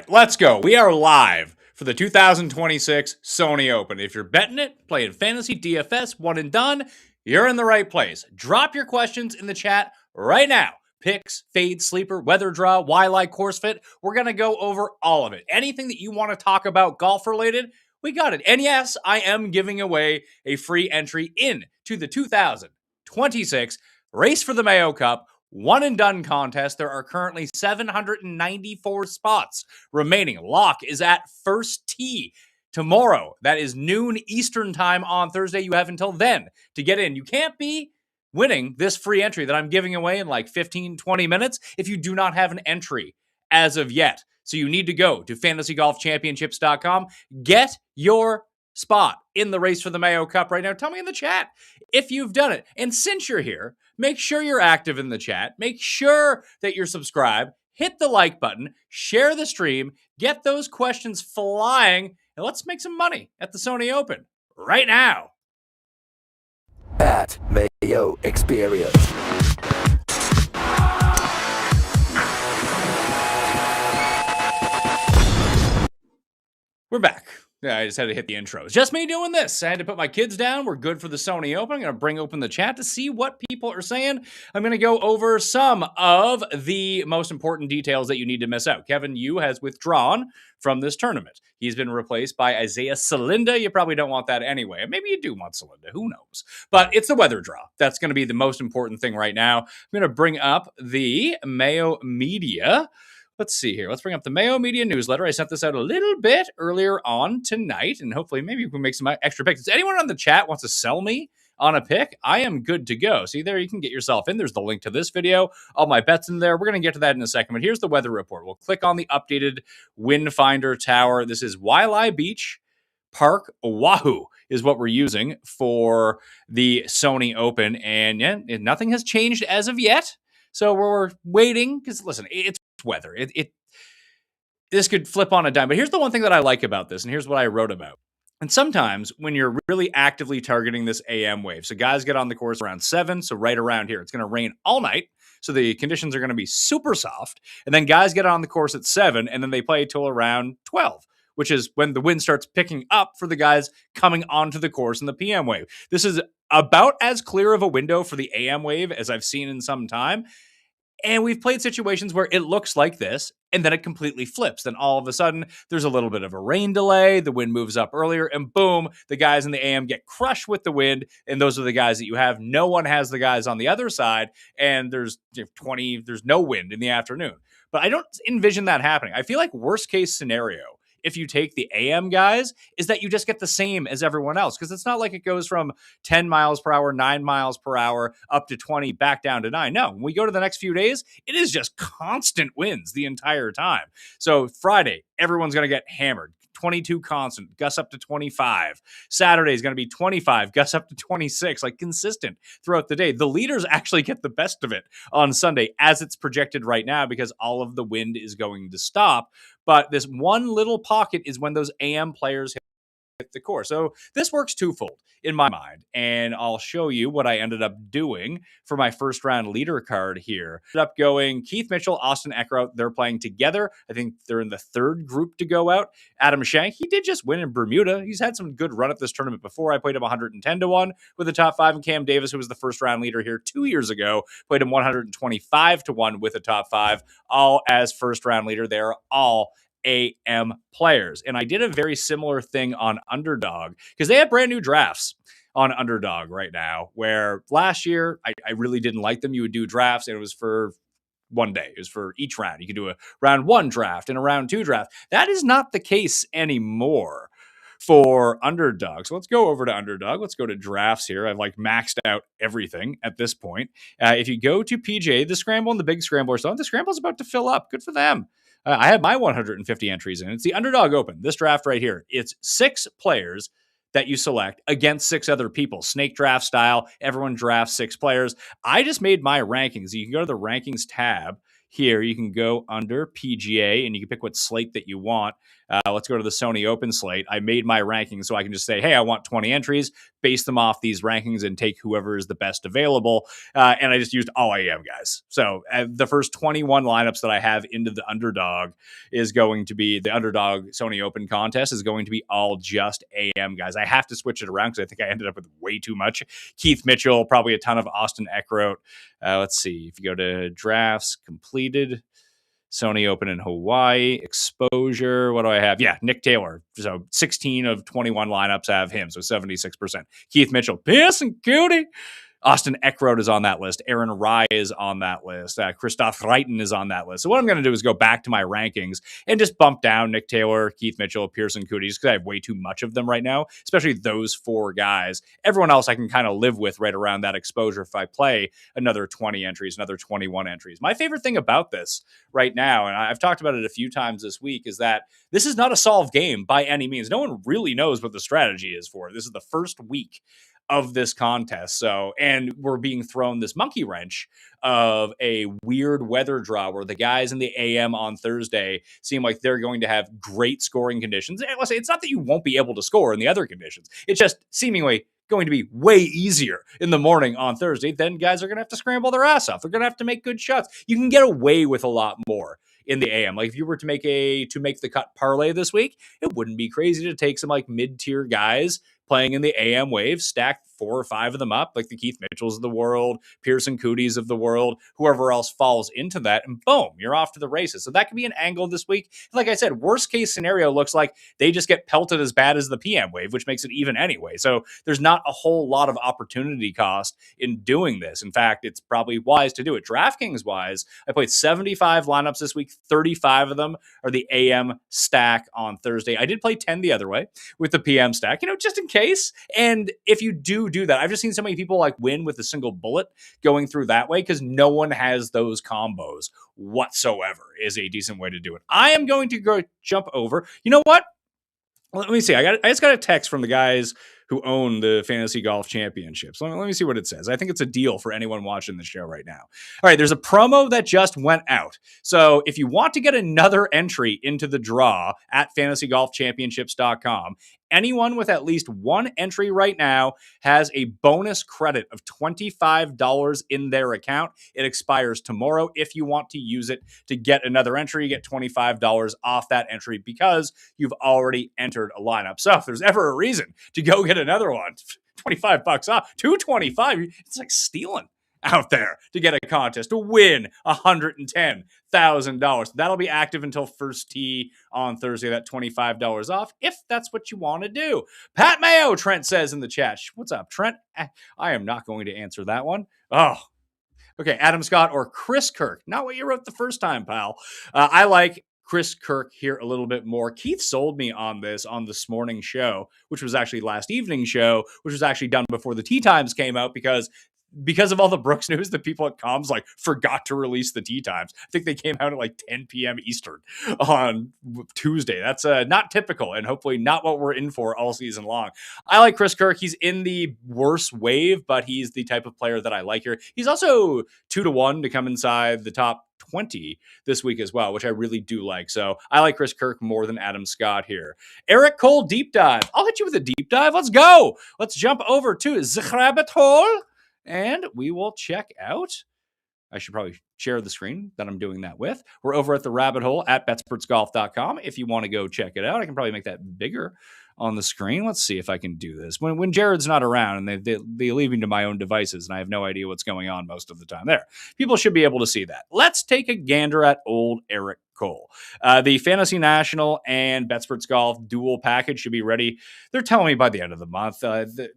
right, let's go. We are live for the 2026 Sony Open. If you're betting it, playing fantasy DFS, one and done, you're in the right place. Drop your questions in the chat right now. Picks, fade, sleeper, weather draw, Waialae, course fit. We're going to go over all of it. Anything that you want to talk about golf related, we got it. And yes, I am giving away a free entry in to the 2026 Race for the Mayo Cup one and done contest. There are currently 794 spots remaining. Lock is at first tee tomorrow. That is noon Eastern time on Thursday. You have until then to get in. You can't be winning this free entry that I'm giving away in like 15, 20 minutes if you do not have an entry as of yet. So you need to go to fantasygolfchampionships.com. Get your spot in the Race for the Mayo Cup right now. Tell me in the chat if you've done it. And since you're here, make sure you're active in the chat. Make sure that you're subscribed. Hit the like button. Share the stream. Get those questions flying. And let's make some money at the Sony Open right now. At Mayo Experience. We're back. Yeah, I just had to hit the intro. It's just me doing this. I had to put my kids down. We're good for the Sony Open. I'm going to bring open the chat to see what people are saying. I'm going to go over some of the most important details that you need to miss out. Kevin Yu has withdrawn from this tournament. He's been replaced by Isaiah Salinda. You probably don't want that anyway. Maybe you do want Salinda. Who knows? But it's the weather draw. That's going to be the most important thing right now. I'm going to bring up the Mayo Media. Let's see here. Let's bring up the Mayo Media newsletter. I sent this out a little bit earlier on tonight, and hopefully maybe we can make some extra picks. Does anyone on the chat wants to sell me on a pick? I am good to go. See there, you can get yourself in. There's the link to this video. All my bets in there. We're going to get to that in a second, but here's the weather report. We'll click on the updated wind finder tower. This is Waialae Beach Park, Oahu is what we're using for the Sony Open, and yeah, nothing has changed as of yet. So we're waiting because listen, it's weather. This could flip on a dime. But here's the one thing that I like about this, and here's what I wrote about. And sometimes when you're really actively targeting this AM wave, so guys get on the course around 7, so right around here, it's going to rain all night. So the conditions are going to be super soft. And then guys get on the course at 7, and then they play till around 12, which is when the wind starts picking up for the guys coming onto the course in the PM wave. This is about as clear of a window for the AM wave as I've seen in some time. And we've played situations where it looks like this, and then it completely flips. Then all of a sudden, there's a little bit of a rain delay. The wind moves up earlier, and boom, the guys in the AM get crushed with the wind, and those are the guys that you have. No one has the guys on the other side, and there's no wind in the afternoon. But I don't envision that happening. I feel like worst case scenario, if you take the AM guys, is that you just get the same as everyone else. Because it's not like it goes from 10 miles per hour, 9 miles per hour, up to 20, back down to 9. No, when we go to the next few days, it is just constant winds the entire time. So Friday, everyone's going to get hammered. 22 constant, gusts up to 25. Saturday is going to be 25, gusts up to 26, like consistent throughout the day. The leaders actually get the best of it on Sunday as it's projected right now because all of the wind is going to stop. But this one little pocket is when those AM players hit the course. So this works twofold in my mind, and I'll show you what I ended up doing for my first round leader card here. Ended up going Keith Mitchell, Austin Eckrout. They're playing together. I think they're in the third group to go out. Adam Schenk, he did just win in Bermuda. He's had some good run at this tournament before. I played him 110-1 with the top 5, and Cam Davis, who was the first round leader here 2 years ago, played him 125-1 with a top 5, all as first round leader. They're all AM players. And I did a very similar thing on Underdog because they have brand new drafts on Underdog right now, where last year I really didn't like them. You would do drafts and it was for one day. It was for each round. You could do a round 1 draft and a round 2 draft. That is not the case anymore for Underdog. So let's go over to Underdog. Let's go to drafts here. I've maxed out everything at this point. If you go to PJ, the scramble and the big scramble are still, the scramble's about to fill up. Good for them. I have my 150 entries in. It's the Underdog Open. This draft right here. It's 6 players that you select against 6 other people. Snake draft style. Everyone drafts 6 players. I just made my rankings. You can go to the rankings tab here, you can go under PGA and you can pick what slate that you want. Let's go to the Sony Open slate. I made my rankings so I can just say, hey, I want 20 entries, base them off these rankings, and take whoever is the best available. And I just used all AM guys. So the first 21 lineups that I have into the underdog is going to be the underdog Sony Open contest is going to be all just AM guys. I have to switch it around because I think I ended up with way too much. Keith Mitchell, probably a ton of Austin Eckroat. Let's see. If you go to drafts completed, Sony Open in Hawaii, exposure. What do I have? Yeah, Nick Taylor. So 16 of 21 lineups have him. So 76%. Keith Mitchell, piss and cootie. Austin Eckroat is on that list. Aaron Rye is on that list. Christoph Reiten is on that list. So what I'm going to do is go back to my rankings and just bump down Nick Taylor, Keith Mitchell, Pearson Cootie, just because I have way too much of them right now, especially those four guys. Everyone else I can kind of live with right around that exposure if I play another 20 entries, another 21 entries. My favorite thing about this right now, and I've talked about it a few times this week, is that this is not a solved game by any means. No one really knows what the strategy is for it. This is the first week of this contest. So, and we're being thrown this monkey wrench of a weird weather draw where the guys in the AM on Thursday seem like they're going to have great scoring conditions. And let's say it's not that you won't be able to score in the other conditions. It's just seemingly going to be way easier in the morning on Thursday. Then guys are going to have to scramble their ass off. They're going to have to make good shots. You can get away with a lot more in the AM. Like if you were to make the cut parlay this week, it wouldn't be crazy to take some like mid-tier guys playing in the AM wave, stack 4 or 5 of them up, like the Keith Mitchells of the world, Pearson Cooties of the world, whoever else falls into that, and boom, you're off to the races. So that could be an angle this week. Like I said, worst case scenario looks like they just get pelted as bad as the PM wave, which makes it even anyway. So there's not a whole lot of opportunity cost in doing this. In fact, it's probably wise to do it. DraftKings wise, I played 75 lineups this week. 35 of them are the AM stack on Thursday. I did play 10 the other way with the PM stack, just in case. And if you do that, I've just seen so many people like win with a single bullet going through that way because no one has those combos whatsoever is a decent way to do it. I am going to go jump over. You know what? Let me see. I just got a text from the guys who own the Fantasy Golf Championships. Let me see what it says. I think it's a deal for anyone watching the show right now. All right, there's a promo that just went out. So if you want to get another entry into the draw at fantasygolfchampionships.com, anyone with at least one entry right now has a bonus credit of $25 in their account. It expires tomorrow. If you want to use it to get another entry, you get $25 off that entry because you've already entered a lineup. So if there's ever a reason to go get another one, $25 off, $225, it's like stealing out there to get a contest to win $110,000. That'll be active until first tee on Thursday. That $25 off, if that's what you want to do. Pat Mayo, Trent says in the chat. What's up, Trent? I am not going to answer that one. Oh, okay. Adam Scott or Chris Kirk. Not what you wrote the first time, pal. I like Chris Kirk here a little bit more. Keith sold me on this on this morning show, which was actually last evening's show, which was actually done before the Tee Times came out because of all the Brooks news, the people at Comms forgot to release the Tee Times. I think they came out at like 10 p.m. Eastern on Tuesday. That's not typical and hopefully not what we're in for all season long. I like Chris Kirk. He's in the worst wave, but he's the type of player that I like here. He's also 2-1 to come inside the top 20 this week as well, which I really do like. So I like Chris Kirk more than Adam Scott here. Eric Cole deep dive. I'll hit you with a deep dive. Let's go. Let's jump over to the rabbit hole. And we will check out. I should probably share the screen that I'm doing that with. We're over at the rabbit hole at betspertsgolf.com. If you want to go check it out, I can probably make that bigger on the screen. Let's see if I can do this. When Jared's not around and they leave me to my own devices and I have no idea what's going on most of the time there, people should be able to see that. Let's take a gander at old Eric Cole. The Fantasy National and BetSports Golf dual package should be ready. They're telling me by the end of the month.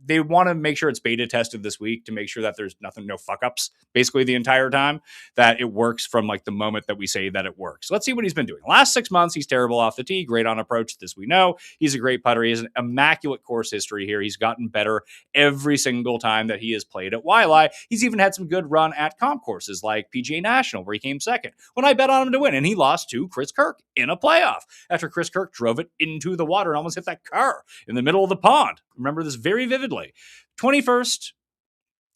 They want to make sure it's beta tested this week to make sure that there's no fuck ups basically the entire time, that it works from like the moment that we say that it works. Let's see what he's been doing. Last 6 months, he's terrible off the tee, great on approach. This we know. He's a great putter. He has an immaculate course history here. He's gotten better every single time that he has played at Waialae. He's even had some good run at comp courses like PGA National, where he came second when I bet on him to win, and he lost to Chris Kirk in a playoff after Chris Kirk drove it into the water and almost hit that car in the middle of the pond. Remember this very vividly. 21st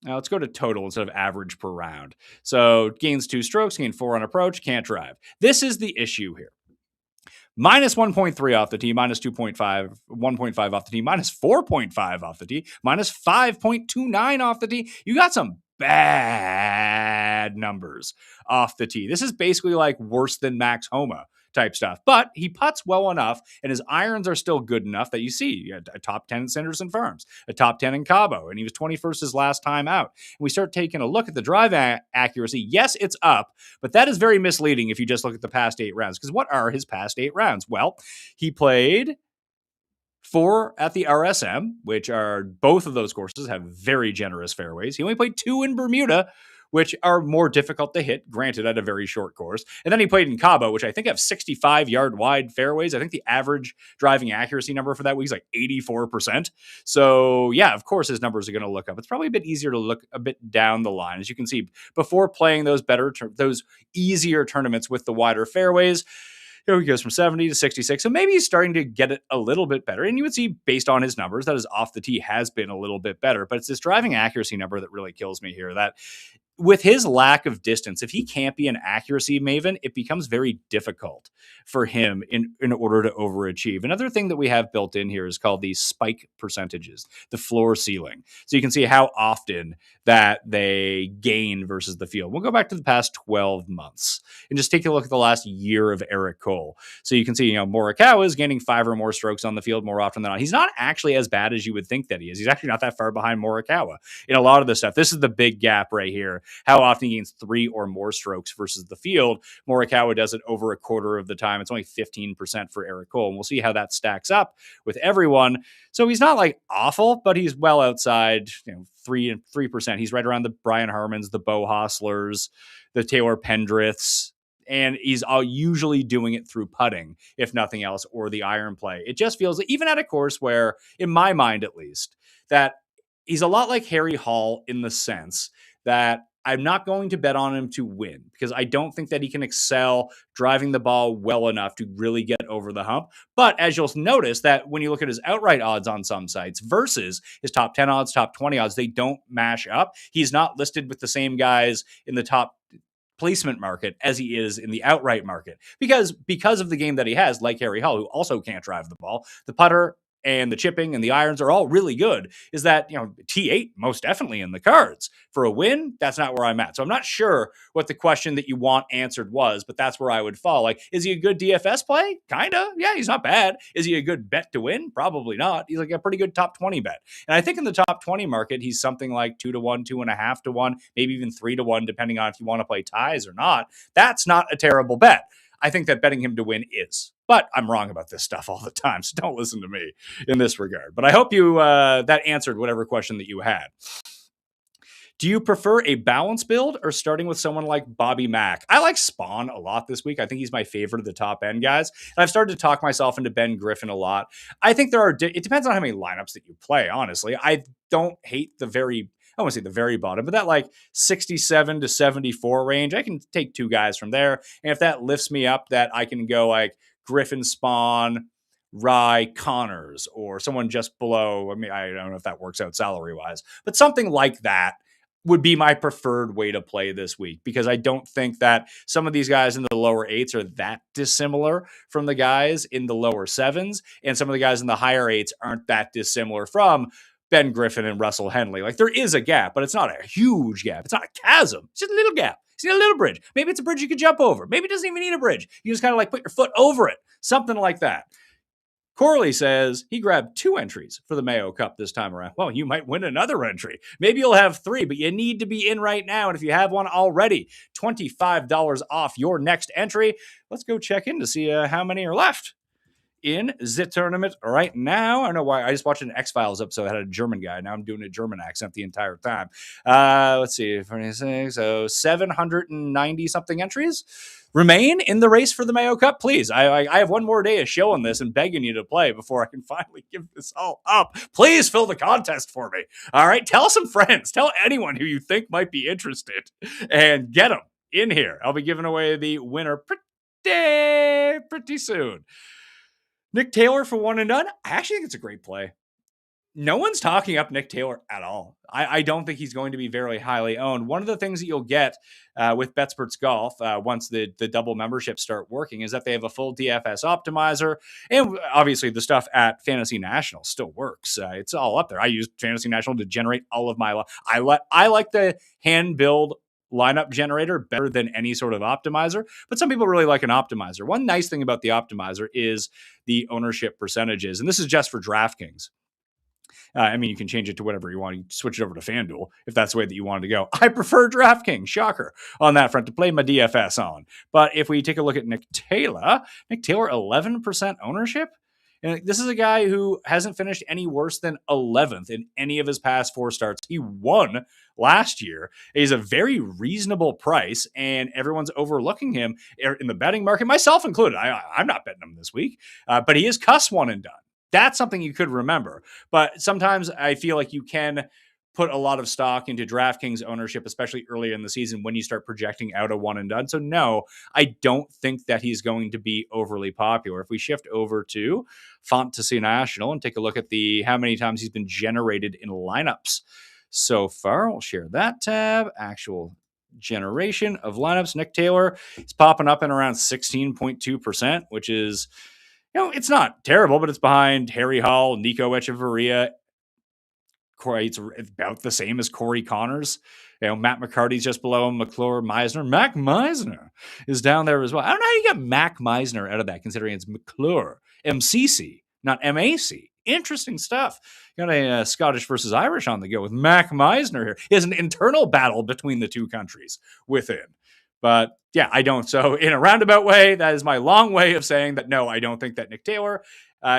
Now let's go to total instead of average per round. So gains 2 strokes, gain 4 on approach, can't drive. This is the issue here. Minus 1.3 off the tee, minus 2.5, 1.5 off the tee, minus 4.5 off the tee, minus 5.29 off the tee. You got some bad numbers off the tee. This is basically like worse than Max Homa type stuff, but he putts well enough and his irons are still good enough that you see a top 10 in Sanderson Farms, a top 10 in Cabo, and he was 21st his last time out. And we start taking a look at the drive accuracy. Yes, it's up, but that is very misleading if you just look at the past 8 rounds, because what are his past 8 rounds? Well, he played 4 at the RSM, which are both of those courses have very generous fairways. He only played 2 in Bermuda, which are more difficult to hit, granted at a very short course. And then he played in Cabo, which I think have 65-yard wide fairways. I think the average driving accuracy number for that week is like 84%. So yeah, of course his numbers are going to look up. It's probably a bit easier to look a bit down the line. As you can see, before playing those those easier tournaments with the wider fairways, here he goes from 70 to 66. So maybe he's starting to get it a little bit better. And you would see, based on his numbers, that his off the tee has been a little bit better. But it's this driving accuracy number that really kills me here. That with his lack of distance, if he can't be an accuracy maven, it becomes very difficult for him in order to overachieve. Another thing that we have built in here is called the spike percentages, the floor ceiling. So you can see how often that they gain versus the field. We'll go back to the past 12 months and just take a look at the last year of Eric Cole. So you can see, Morikawa is gaining 5 or more strokes on the field more often than not. He's not actually as bad as you would think that he is. He's actually not that far behind Morikawa in a lot of the stuff. This is the big gap right here. How often he gains 3 or more strokes versus the field. Morikawa does it over a quarter of the time. It's only 15% for Eric Cole. And we'll see how that stacks up with everyone. So he's not like awful, but he's well outside, 3%. He's right around the Brian Harmons, the Bo Hostlers, the Taylor Pendriths. And he's usually doing it through putting, if nothing else, or the iron play. It just feels, even at a course where, in my mind at least, that he's a lot like Harry Hall in the sense that I'm not going to bet on him to win because I don't think that he can excel driving the ball well enough to really get over the hump. But as you'll notice that when you look at his outright odds on some sites versus his top 10 odds, top 20 odds, they don't mash up. He's not listed with the same guys in the top placement market as he is in the outright market because of the game that he has, like Harry Hall, who also can't drive the ball. The putter and the chipping and the irons are all really good, is that, T8 most definitely in the cards. For a win, that's not where I'm at. So I'm not sure what the question that you want answered was, but that's where I would fall. Like, is he a good DFS play? Kind of. Yeah, he's not bad. Is he a good bet to win? Probably not. He's like a pretty good top 20 bet. And I think in the top 20 market, he's something like 2-1, 2.5-1, maybe even 3-1, depending on if you want to play ties or not. That's not a terrible bet. I think that betting him to win is. But I'm wrong about this stuff all the time, so don't listen to me in this regard. But I hope you that answered whatever question that you had. Do you prefer a balance build or starting with someone like Bobby Mack? I like Spawn a lot this week. I think he's my favorite of the top end guys. And I've started to talk myself into Ben Griffin a lot. I think it depends on how many lineups that you play, honestly. I don't hate I want to say the very bottom, but that like 67 to 74 range, I can take 2 guys from there. And if that lifts me up, that I can go like Griffin, Spawn, Rye, Connors, or someone just below. I mean, I don't know if that works out salary-wise, but something like that would be my preferred way to play this week because I don't think that some of these guys in the lower 8s are that dissimilar from the guys in the lower 7s, and some of the guys in the higher 8s aren't that dissimilar from Ben Griffin and Russell Henley. Like, there is a gap, but it's not a huge gap. It's not a chasm. It's just a little gap. It's a little bridge. Maybe it's a bridge you could jump over. Maybe it doesn't even need a bridge. You just kind of like put your foot over it. Something like that. Corley says he grabbed 2 entries for the Mayo Cup this time around. Well, you might win another entry. Maybe you'll have 3, but you need to be in right now. And if you have one already, $25 off your next entry. Let's go check in to see how many are left in the tournament right now. I don't know why. I just watched an X-Files episode that had a German guy. Now I'm doing a German accent the entire time. Let's see. So 790 something entries remain in the race for the Mayo Cup. Please. I have one more day of showing this and begging you to play before I can finally give this all up. Please fill the contest for me. All right. Tell some friends. Tell anyone who you think might be interested and get them in here. I'll be giving away the winner pretty soon. Nick Taylor for one and done. I actually think it's a great play. No one's talking up Nick Taylor at all. I don't think he's going to be very highly owned. One of the things that you'll get with BetSports Golf once the double memberships start working is that they have a full DFS optimizer. And obviously the stuff at Fantasy National still works. It's all up there. I use Fantasy National to generate all of my... I like the hand-build lineup generator better than any sort of optimizer, but some people really like an optimizer. One nice thing about the optimizer is the ownership percentages, and this is just for DraftKings. I mean, you can change it to whatever you want. You switch it over to FanDuel if that's the way that you wanted to go. I prefer DraftKings, shocker, on that front to play my DFS on. But if we take a look at Nick Taylor, 11% ownership. And this is a guy who hasn't finished any worse than 11th in any of his past 4 starts. He won last year. He's a very reasonable price, and everyone's overlooking him in the betting market, myself included. I'm not betting him this week, but he is cuss one and done. That's something you could remember. But sometimes I feel like you can put a lot of stock into DraftKings ownership, especially early in the season when you start projecting out a one and done. So no, I don't think that he's going to be overly popular. If we shift over to Fantasy National and take a look at how many times he's been generated in lineups so far, we'll share that tab. Actual generation of lineups. Nick Taylor is popping up in around 16.2%, which is, it's not terrible, but it's behind Harry Hall, Nico Echeverria. It's about the same as Corey Connors. Matt McCarty's just below him. McClure, Meisner. Mac Meisner is down there as well. I don't know how you get Mac Meisner out of that, considering it's McClure. MCC, not MAC. Interesting stuff. Got a Scottish versus Irish on the go with Mac Meisner here. He has an internal battle between the two countries within. But yeah, I don't. So in a roundabout way, that is my long way of saying that no, I don't think that Nick Taylor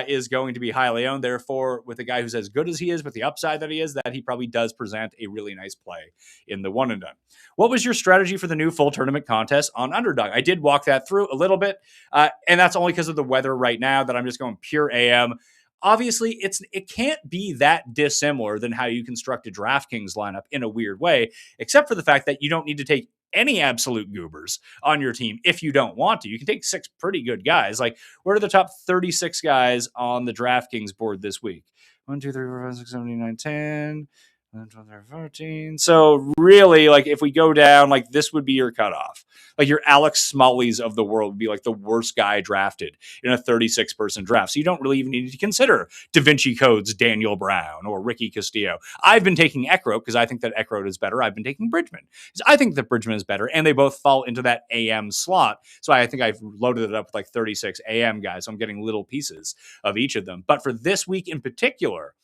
is going to be highly owned. Therefore, with a guy who's as good as he is, with the upside that he is, that he probably does present a really nice play in the one and done. What was your strategy for the new full tournament contest on Underdog? I did walk that through a little bit, and that's only because of the weather right now that I'm just going pure AM. Obviously, it can't be that dissimilar than how you construct a DraftKings lineup in a weird way, except for the fact that you don't need to take any absolute goobers on your team if you don't want to. You can take 6 pretty good guys. Like, what are the top 36 guys on the DraftKings board this week? 1, 2, 3, 4, 5, 6, 7, 8, 9, 10, 11, 12, 13, 14. So really, like, if we go down, like, this would be your cutoff. Like, your Alex Smalley's of the world would be like the worst guy drafted in a 36-person draft. So you don't really even need to consider Da Vinci Code's Daniel Brown or Ricky Castillo. I've been taking Eckroat because I think that Eckroat is better. I've been taking Bridgman because I think that Bridgman is better, and they both fall into that AM slot. So I think I've loaded it up with like 36 AM guys. So I'm getting little pieces of each of them. But for this week in particular,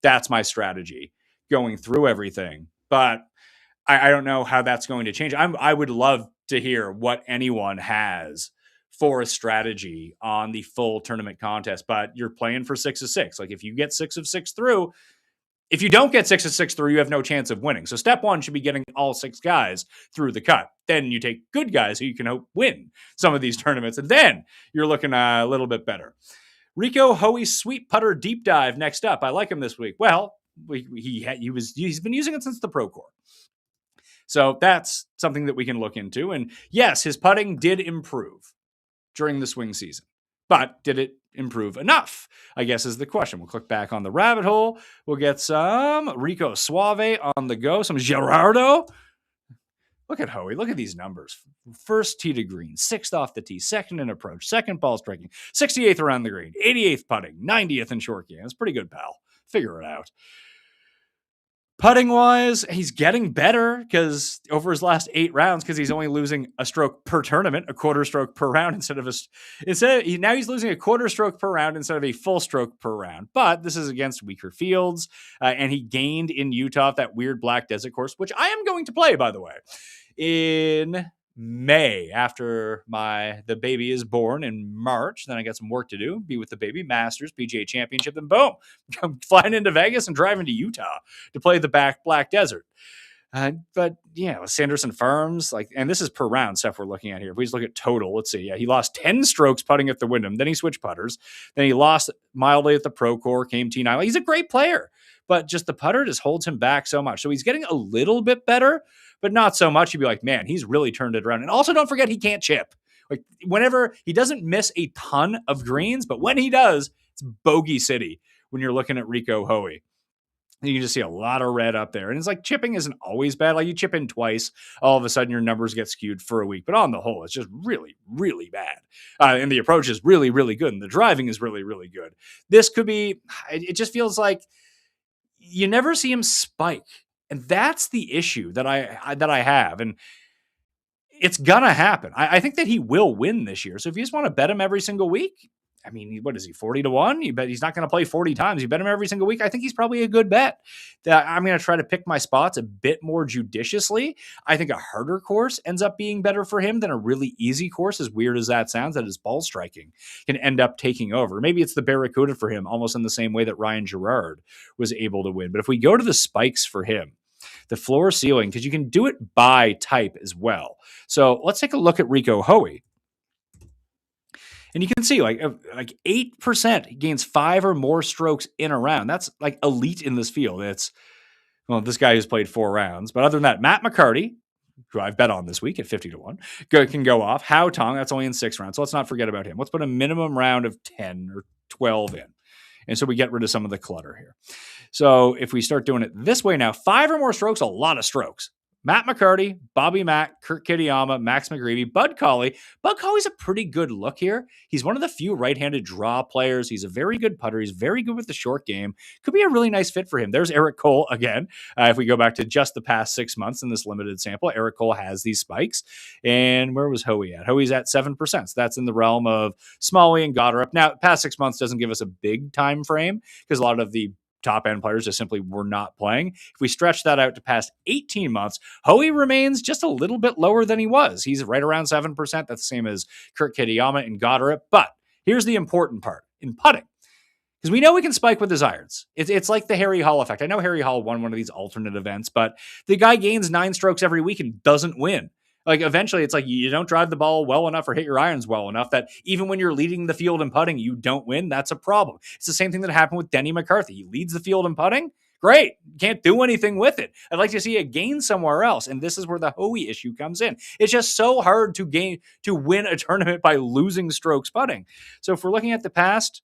that's my strategy going through everything. But I don't know how that's going to change. I would love to hear what anyone has for a strategy on the full tournament contest, but you're playing for 6 of 6. Like, if you get 6 of 6 through, if you don't get 6 of 6 through, you have no chance of winning. So step 1 should be getting all 6 guys through the cut. Then you take good guys who you can hope win some of these tournaments, and then you're looking a little bit better. Rico Hoey's sweet putter deep dive next up. I like him this week. Well, he's been using it since the Pro Core. So that's something that we can look into. And yes, his putting did improve during the swing season. But did it improve enough? I guess is the question. We'll click back on the rabbit hole. We'll get some Rico Suave on the go, some Gerardo. Look at Hoey. Look at these numbers. First tee to green, 6th off the tee, 2nd in approach, 2nd ball striking, 68th around the green, 88th putting, 90th in short game. It's pretty good, pal. Figure it out. Putting wise, he's getting better because over his last 8 rounds, because he's only losing a stroke per tournament, a quarter stroke per round now he's losing a quarter stroke per round instead of a full stroke per round. But this is against weaker fields, and he gained in Utah that weird black desert course, which I am going to play, by the way, in May after the baby is born in March. Then I got some work to do, be with the baby, Masters, PGA Championship, and boom, I'm flying into Vegas and driving to Utah to play the Black Desert. But yeah, Sanderson Farms, and this is per round stuff we're looking at here. If we just look at total, let's see. Yeah, he lost 10 strokes putting at the Wyndham. Then he switched putters. Then he lost mildly at the Pro Core, came T9. He's a great player, but just the putter just holds him back so much. So he's getting a little bit better, but not so much. You'd be like, man, he's really turned it around. And also don't forget, he can't chip. Like, whenever he doesn't miss a ton of greens, but when he does, it's bogey city when you're looking at Rico Hoey. You can just see a lot of red up there. And it's like chipping isn't always bad. Like you chip in twice, all of a sudden your numbers get skewed for a week. But on the whole, it's just really, really bad. And the approach is really, really good. And the driving is really, really good. This could be, it just feels like you never see him spike. And that's the issue that I have. And it's gonna happen. I think that he will win this year. So if you just want to bet him every single week, I mean, what is he, 40-1? You bet he's not going to play 40 times. You bet him every single week. I think he's probably a good bet. I'm going to try to pick my spots a bit more judiciously. I think a harder course ends up being better for him than a really easy course, as weird as that sounds, that his ball striking can end up taking over. Maybe it's the Barracuda for him, almost in the same way that Ryan Gerard was able to win. But if we go to the spikes for him, the floor ceiling, because you can do it by type as well. So let's take a look at Rico Hoey. And you can see like 8% gains 5 or more strokes in a round. That's like elite in this field. It's, well, this guy who's played 4 rounds. But other than that, Matt McCarty, who I've bet on this week at 50-1, can go off. Hao Tong, that's only in 6 rounds. So let's not forget about him. Let's put a minimum round of 10 or 12 in. And so we get rid of some of the clutter here. So if we start doing it this way now, 5 or more strokes, a lot of strokes. Matt McCarty, Bobby Mack, Kurt Kitayama, Max McGreevy, Bud Cauley. Bud Cauley's a pretty good look here. He's one of the few right-handed draw players. He's a very good putter. He's very good with the short game. Could be a really nice fit for him. There's Eric Cole again. If we go back to just the past 6 months in this limited sample, Eric Cole has these spikes. And where was Hoey at? Hoey's at 7%. So that's in the realm of Smalley and Goddard. Now, past 6 months doesn't give us a big time frame because a lot of the top end players just simply were not playing. If we stretch that out to past 18 months, Hoey remains just a little bit lower than he was. He's right around 7%. That's the same as Kurt Kitayama and Goddard. But here's the important part in putting, because we know we can spike with his irons. It's like the Harry Hall effect. I know Harry Hall won one of these alternate events, but the guy gains 9 strokes every week and doesn't win. Like eventually it's like you don't drive the ball well enough or hit your irons well enough that even when you're leading the field in putting, you don't win. That's a problem. It's the same thing that happened with Denny McCarthy. He leads the field in putting. Great. Can't do anything with it. I'd like to see a gain somewhere else. And this is where the Hoey issue comes in. It's just so hard to win a tournament by losing strokes putting. So if we're looking at the past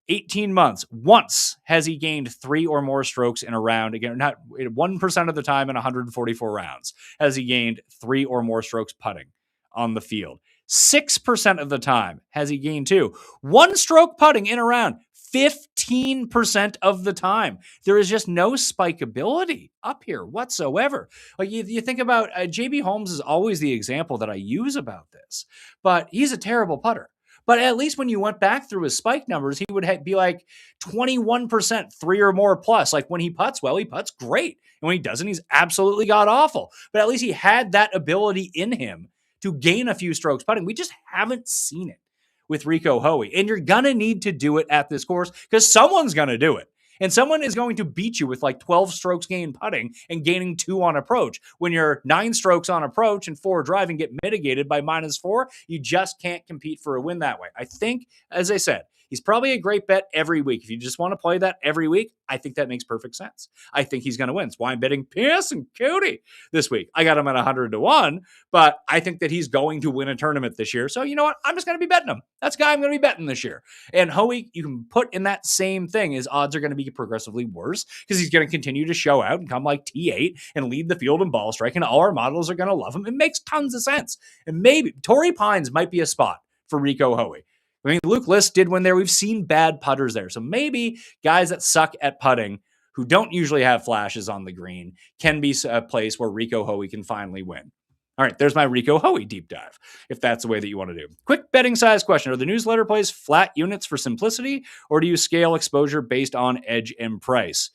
18 months, once has he gained 3 or more strokes in a round. Again, not 1% of the time in 144 rounds has he gained 3 or more strokes putting on the field. 6% of the time has he gained 2. 1 stroke putting in a round, 15% of the time. There is just no spikeability up here whatsoever. Like you think about JB Holmes is always the example that I use about this, but he's a terrible putter. But at least when you went back through his spike numbers, he would be like 21%, 3 or more plus. Like when he putts well, he putts great. And when he doesn't, he's absolutely god awful. But at least he had that ability in him to gain a few strokes putting. We just haven't seen it with Rico Hoey. And you're going to need to do it at this course because someone's going to do it. And someone is going to beat you with like 12 strokes gain putting and gaining 2 on approach. When your 9 strokes on approach and 4 driving get mitigated by -4, you just can't compete for a win that way. I think, as I said, he's probably a great bet every week. If you just want to play that every week, I think that makes perfect sense. I think he's going to win. That's why I'm betting Pierce and Cody this week. I got him at 100-1, but I think that he's going to win a tournament this year. So you know what? I'm just going to be betting him. That's the guy I'm going to be betting this year. And Hoey, you can put in that same thing. His odds are going to be progressively worse because he's going to continue to show out and come like T8 and lead the field in ball strike, and all our models are going to love him. It makes tons of sense. And maybe Torrey Pines might be a spot for Rico Hoey. I mean, Luke List did win there. We've seen bad putters there. So maybe guys that suck at putting who don't usually have flashes on the green can be a place where Rico Hoey can finally win. All right, there's my Rico Hoey deep dive, if that's the way that you want to do. Quick betting size question. Are the newsletter plays flat units for simplicity, or do you scale exposure based on edge and price?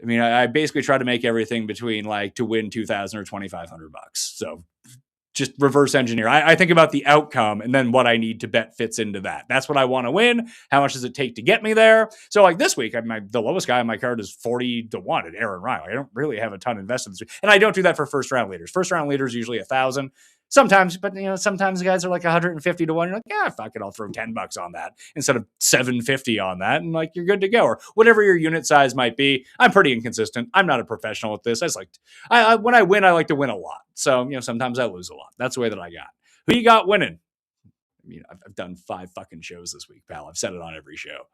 I mean, I basically try to make everything between like to win $2,000 or $2,500. So just reverse engineer. I think about the outcome and then what I need to bet fits into that. That's what I want to win. How much does it take to get me there? So like this week, the lowest guy on my card is 40-1 at Aaron Riley. I don't really have a ton invested this week. And I don't do that for first round leaders. First round leaders usually 1,000 sometimes, but sometimes the guys are like 150-1. You're like, yeah, fuck it. I'll throw $10 on that instead of $750 on that. And like, you're good to go, or whatever your unit size might be. I'm pretty inconsistent. I'm not a professional at this. When I win, I like to win a lot. So, sometimes I lose a lot. That's the way that I got. Who you got winning? I mean, I've done 5 fucking shows this week, pal. I've said it on every show.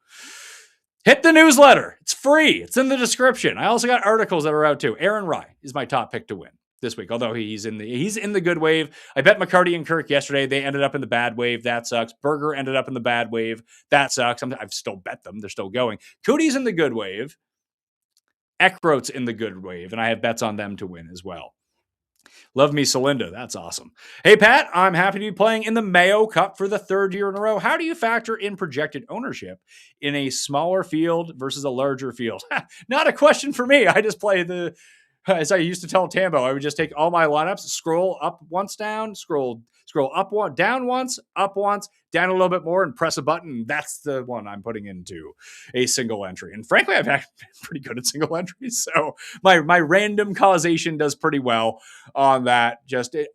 Hit the newsletter. It's free. It's in the description. I also got articles that are out too. Aaron Rye is my top pick to win this week, although he's in the good wave. I bet McCarty and Kirk yesterday. They ended up in the bad wave. That sucks. Berger ended up in the bad wave. That sucks. I've still bet them. They're still going. Cootie's in the good wave. Eckroat's in the good wave, and I have bets on them to win as well. Love me, Celinda. That's awesome. Hey, Pat, I'm happy to be playing in the Mayo Cup for the third year in a row. How do you factor in projected ownership in a smaller field versus a larger field? Not a question for me. I just play as I used to tell Tambo, I would just take all my lineups, scroll up once down, scroll up one, down once, up once, down a little bit more, and press a button. That's the one I'm putting into a single entry. And frankly, I've been pretty good at single entries. So my random causation does pretty well on that.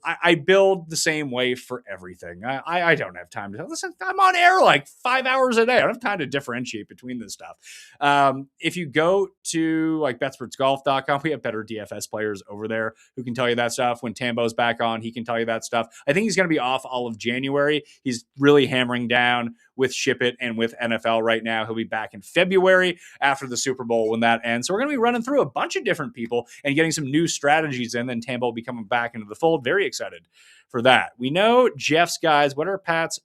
I build the same way for everything. I don't have time to listen. I'm on air like 5 hours a day. I don't have time to differentiate between this stuff. If you go to like betspertsgolf.com, we have better DFS players over there who can tell you that stuff. When Tambo's back on, he can tell you that stuff. I think he's going to be off all of January. He's really hammering down with Ship It and with NFL right now. He'll be back in February after the Super Bowl when that ends. So we're going to be running through a bunch of different people and getting some new strategies in. Then Tambo will be coming back into the fold. Very excited for that. We know Jeff's guys. What are Pat's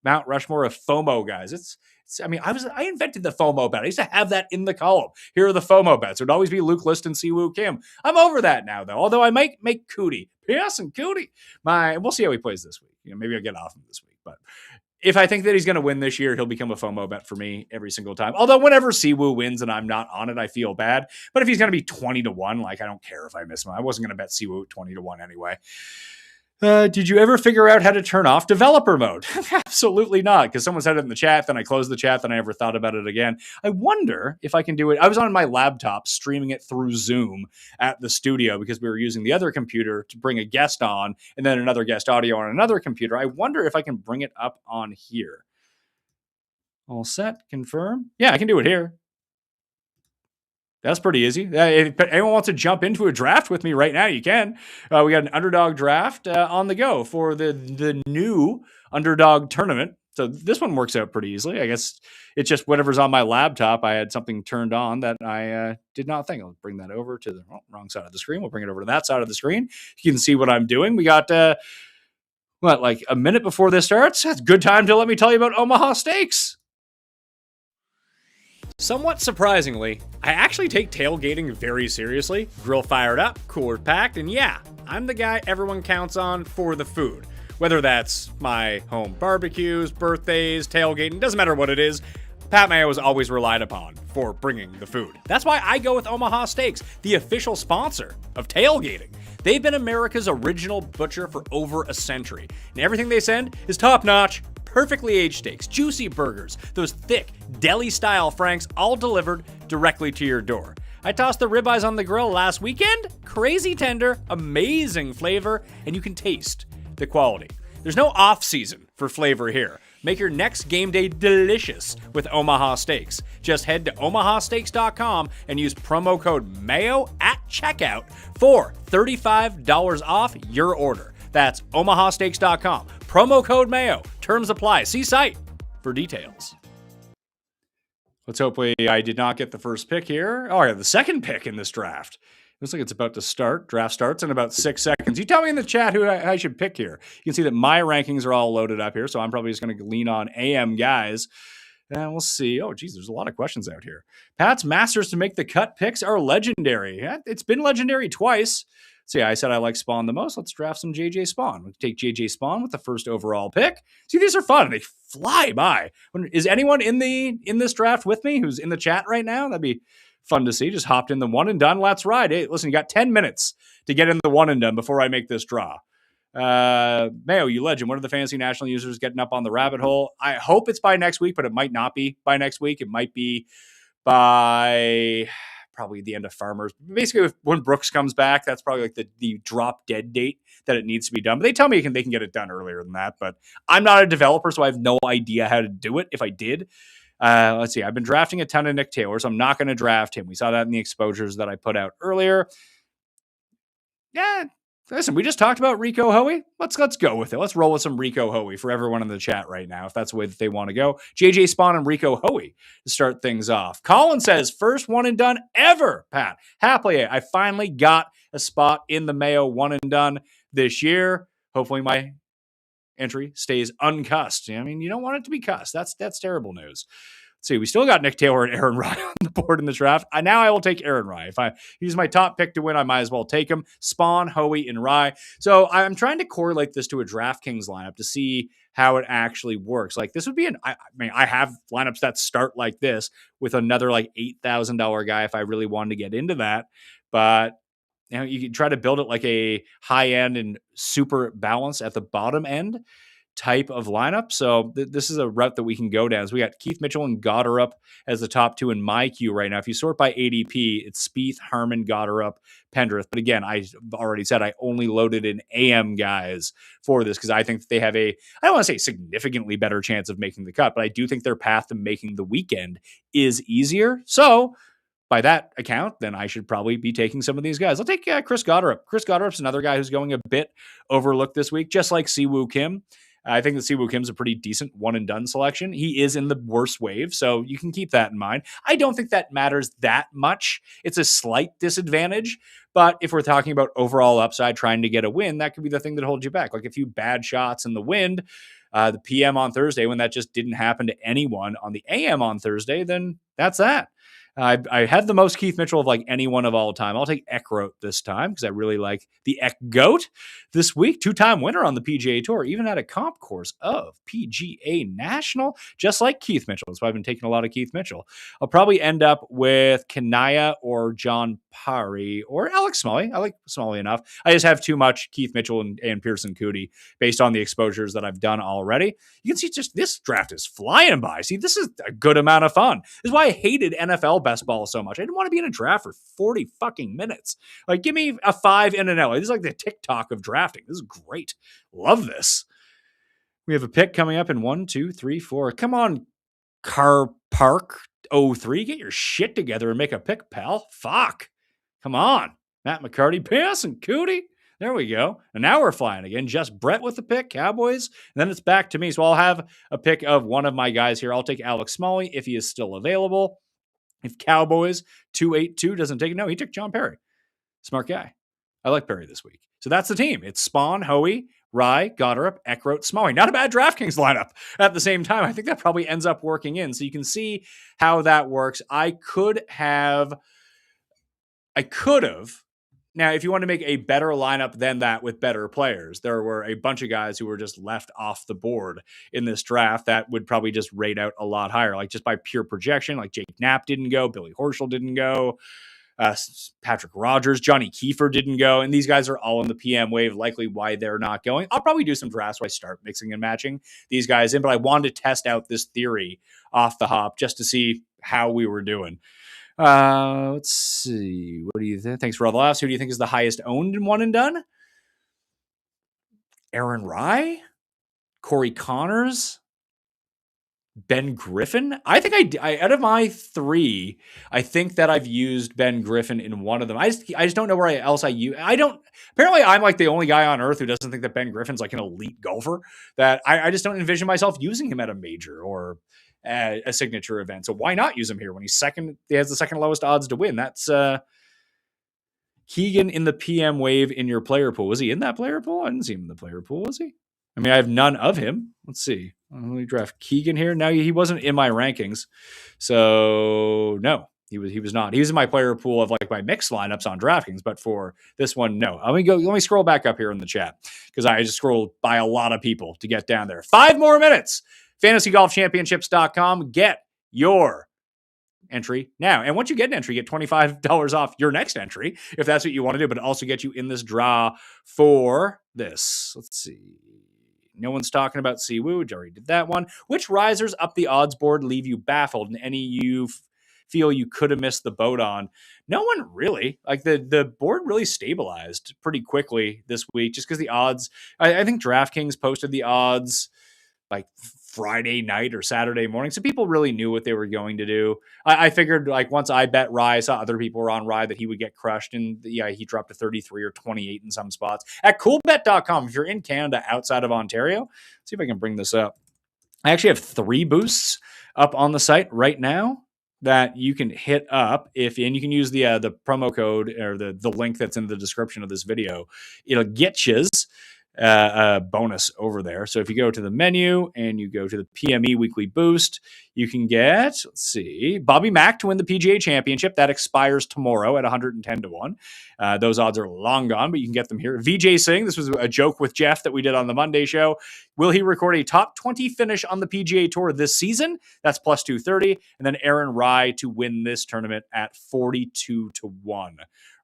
Mount Rushmore of FOMO guys? I invented the FOMO bet. I used to have that in the column. Here are the FOMO bets. It would always be Luke List and Siwoo Kim. I'm over that now, though. Although I might make Cootie. P.S. and Cootie. We'll see how he plays this week. Maybe I'll get off him this week. But if I think that he's going to win this year, he'll become a FOMO bet for me every single time. Although whenever Siwoo wins and I'm not on it, I feel bad. But if he's going to be 20-1, I don't care if I miss him. I wasn't going to bet Siwoo 20-1 anyway. Did you ever figure out how to turn off developer mode? Absolutely not, because someone said it in the chat, then I closed the chat, then I never thought about it again. I wonder if I can do it. I was on my laptop streaming it through Zoom at the studio because we were using the other computer to bring a guest on and then another guest audio on another computer. I wonder if I can bring it up on here. All set, confirm. Yeah, I can do it here. That's pretty easy. If anyone wants to jump into a draft with me right now, you can. We got an underdog draft on the go for the new underdog tournament. So this one works out pretty easily. I guess it's just whatever's on my laptop. I had something turned on that I did not think. I'll bring that over to the wrong side of the screen. We'll bring it over to that side of the screen. You can see what I'm doing. We got, like a minute before this starts? That's a good time to let me tell you about Omaha Steaks. Somewhat surprisingly, I actually take tailgating very seriously. Grill fired up, cooler packed, and yeah, I'm the guy everyone counts on for the food. Whether that's my home barbecues, birthdays, tailgating, doesn't matter what it is, Pat Mayo is always relied upon for bringing the food. That's why I go with Omaha Steaks, the official sponsor of tailgating. They've been America's original butcher for over a century, and everything they send is top-notch, perfectly aged steaks, juicy burgers, those thick, deli-style franks, all delivered directly to your door. I tossed the ribeyes on the grill last weekend. Crazy tender, amazing flavor, and you can taste the quality. There's no off-season for flavor here. Make your next game day delicious with Omaha Steaks. Just head to omahasteaks.com and use promo code MAYO at checkout for $35 off your order. That's omahasteaks.com. Promo code MAYO. Terms apply. See site for details. Let's hope I did not get the first pick here. Oh, I have the second pick in this draft. Looks like it's about to start. Draft starts in about 6 seconds. You tell me in the chat who I should pick here. You can see that my rankings are all loaded up here, so I'm probably just going to lean on AM guys. And we'll see. Oh, geez, there's a lot of questions out here. Pat's Masters to make the cut picks are legendary. Yeah, it's been legendary twice. So yeah, I said I like Spawn the most. Let's draft some JJ Spawn. We'll take JJ Spawn with the first overall pick. See, these are fun. They fly by. Is anyone in this draft with me who's in the chat right now? That'd be fun to see. Just hopped in the one and done. Let's ride. Hey, listen, you got 10 minutes to get in the one and done before I make this draw. Mayo, you legend. One of the fantasy national users getting up on the rabbit hole. I hope it's by next week, but it might not be by next week. It might be by probably the end of Farmers. Basically, when Brooks comes back, that's probably like the drop dead date that it needs to be done. But they tell me they can get it done earlier than that. But I'm not a developer, so I have no idea how to do it if I did. Let's see. I've been drafting a ton of Nick Taylor, so I'm not going to draft him. We saw that in the exposures that I put out earlier. Yeah, Listen, we just talked about Rico Hoey. Let's go with it. Let's roll with some Rico Hoey for everyone in the chat right now, if that's the way that they want to go. JJ Spawn and Rico Hoey to start things off. Colin says, first one and done ever, Pat. Happily, I finally got a spot in the Mayo one and done this year. Hopefully my entry stays uncussed. I mean, you don't want it to be cussed. That's terrible news. Let's see, we still got Nick Taylor and Aaron Rye on the board in the draft. Now I will take Aaron Rye. If he's my top pick to win, I might as well take him. Spawn, Hoey, and Rye. So I'm trying to correlate this to a DraftKings lineup to see how it actually works. Like this would be I have lineups that start like this with another like $8,000 guy if I really wanted to get into that. But you can try to build it like a high end and super balance at the bottom end type of lineup. So this is a route that we can go down. So we got Keith Mitchell and Goddard as the top two in my queue right now. If you sort by ADP, it's Spieth, Harmon, Goddard, Pendrith. But again, I already said I only loaded in AM guys for this because I think that they have I don't want to say significantly better chance of making the cut, but I do think their path to making the weekend is easier. So by that account, then I should probably be taking some of these guys. I'll take Chris Goddard. Chris Goddard's another guy who's going a bit overlooked this week, just like Siwoo Kim. I think that Siwoo Kim's a pretty decent one and done selection. He is in the worst wave, so you can keep that in mind. I don't think that matters that much. It's a slight disadvantage, but if we're talking about overall upside, trying to get a win, that could be the thing that holds you back. Like a few bad shots in the wind, the PM on Thursday, when that just didn't happen to anyone on the AM on Thursday, then that's that. I had the most Keith Mitchell of like anyone of all time. I'll take Eckroat this time because I really like the Eck Goat this week. 2-time winner on the PGA Tour, even at a comp course of PGA National, just like Keith Mitchell. So I've been taking a lot of Keith Mitchell. I'll probably end up with Kanaya or John Parry or Alex Smalley. I like Smalley enough. I just have too much Keith Mitchell and Pearson Coody based on the exposures that I've done already. You can see just this draft is flying by. See, this is a good amount of fun. This is why I hated NFL best ball so much. I didn't want to be in a draft for 40 fucking minutes. Like, give me a 5 in an L. This is like the TikTok of drafting. This is great. Love this. We have a pick coming up in 1, 2, 3, 4. Come on, Car Park 03. Get your shit together and make a pick, pal. Fuck. Come on. Matt McCarty, Pearson Coody. There we go. And now we're flying again. Just Brett with the pick, Cowboys. And then it's back to me. So I'll have a pick of one of my guys here. I'll take Alex Smalley if he is still available. If Cowboys 282 doesn't take it, no, he took John Perry. Smart guy. I like Perry this week. So that's the team. It's Spawn, Hoey, Rye, Goddard, Eckroat, Smalley. Not a bad DraftKings lineup at the same time. I think that probably ends up working in. So you can see how that works. I could have. Now, if you want to make a better lineup than that with better players, there were a bunch of guys who were just left off the board in this draft that would probably just rate out a lot higher, like just by pure projection. Like Jake Knapp didn't go, Billy Horschel didn't go, Patrick Rogers, Johnny Kiefer didn't go, and these guys are all in the PM wave, likely why they're not going. I'll probably do some drafts where I start mixing and matching these guys in, but I wanted to test out this theory off the hop just to see how we were doing. Let's see. What do you think? Thanks for all the laughs. Who do you think is the highest owned in one and done? Aaron Rye? Corey Connors? Ben Griffin? I think I out of my 3, I think that I've used Ben Griffin in one of them. I just don't know where else I use. Apparently I'm like the only guy on earth who doesn't think that Ben Griffin's like an elite golfer, that I just don't envision myself using him at a major or a signature event. So why not use him here when he's second? He has the second lowest odds to win. That's Keegan in the PM wave in your player pool. Was he in that player pool? I didn't see him in the player pool. Was he? I mean, I have none of him. Let's see. Let me draft Keegan here. Now he wasn't in my rankings. So no, he was not. He was in my player pool of like my mixed lineups on DraftKings, but for this one, no. Let me scroll back up here in the chat because I just scrolled by a lot of people to get down there. 5 more minutes. FantasyGolfChampionships.com. Get your entry now. And once you get an entry, get $25 off your next entry if that's what you want to do, but also get you in this draw for this. Let's see. No one's talking about Siwoo. Already did that one. Which risers up the odds board leave you baffled, and any you feel you could have missed the boat on? No one really. Like the board really stabilized pretty quickly this week just because the odds, I think DraftKings posted the odds like Friday night or Saturday morning. So people really knew what they were going to do. I figured like once I bet Rye, I saw other people were on Rye that he would get crushed. And yeah, he dropped to 33 or 28 in some spots. At coolbet.com, if you're in Canada outside of Ontario, see if I can bring this up. I actually have 3 boosts up on the site right now that you can hit up and you can use the promo code or the link that's in the description of this video. It'll get you a bonus over there. So if you go to the menu and you go to the PME weekly boost, you can get, let's see, Bobby Mack to win the PGA championship. That expires tomorrow at 110 to 1. Those odds are long gone, but you can get them here. Vijay Singh, this was a joke with Jeff that we did on the Monday show. Will he record a top 20 finish on the PGA Tour this season? That's plus 230. And then Aaron Rye to win this tournament at 42 to 1.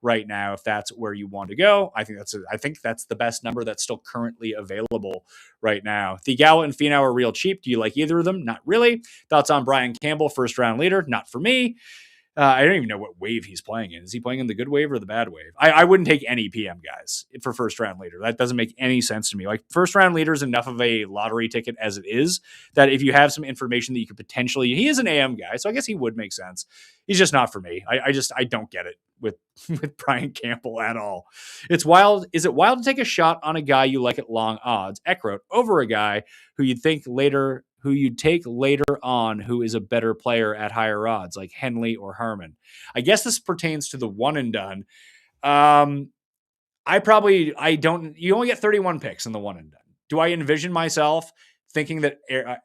Right now, if that's where you want to go. I think that's the best number that's still currently available right now. Theegala and Finau are real cheap. Do you like either of them? Not really. Thoughts on Brian Campbell, first round leader? Not for me. I don't even know what wave he's playing in. Is he playing in the good wave or the bad wave? I wouldn't take any PM guys for first round leader. That doesn't make any sense to me. Like first round leader is enough of a lottery ticket as it is that if you have some information that you could potentially, he is an AM guy, so I guess he would make sense. He's just not for me. I don't get it with Brian Campbell at all. It's wild. Is it wild to take a shot on a guy you like at long odds, Eckroat, over a guy who you'd take later on who is a better player at higher odds, like Henley or Harman? I guess this pertains to the one and done. You only get 31 picks in the one and done. Do I envision myself thinking that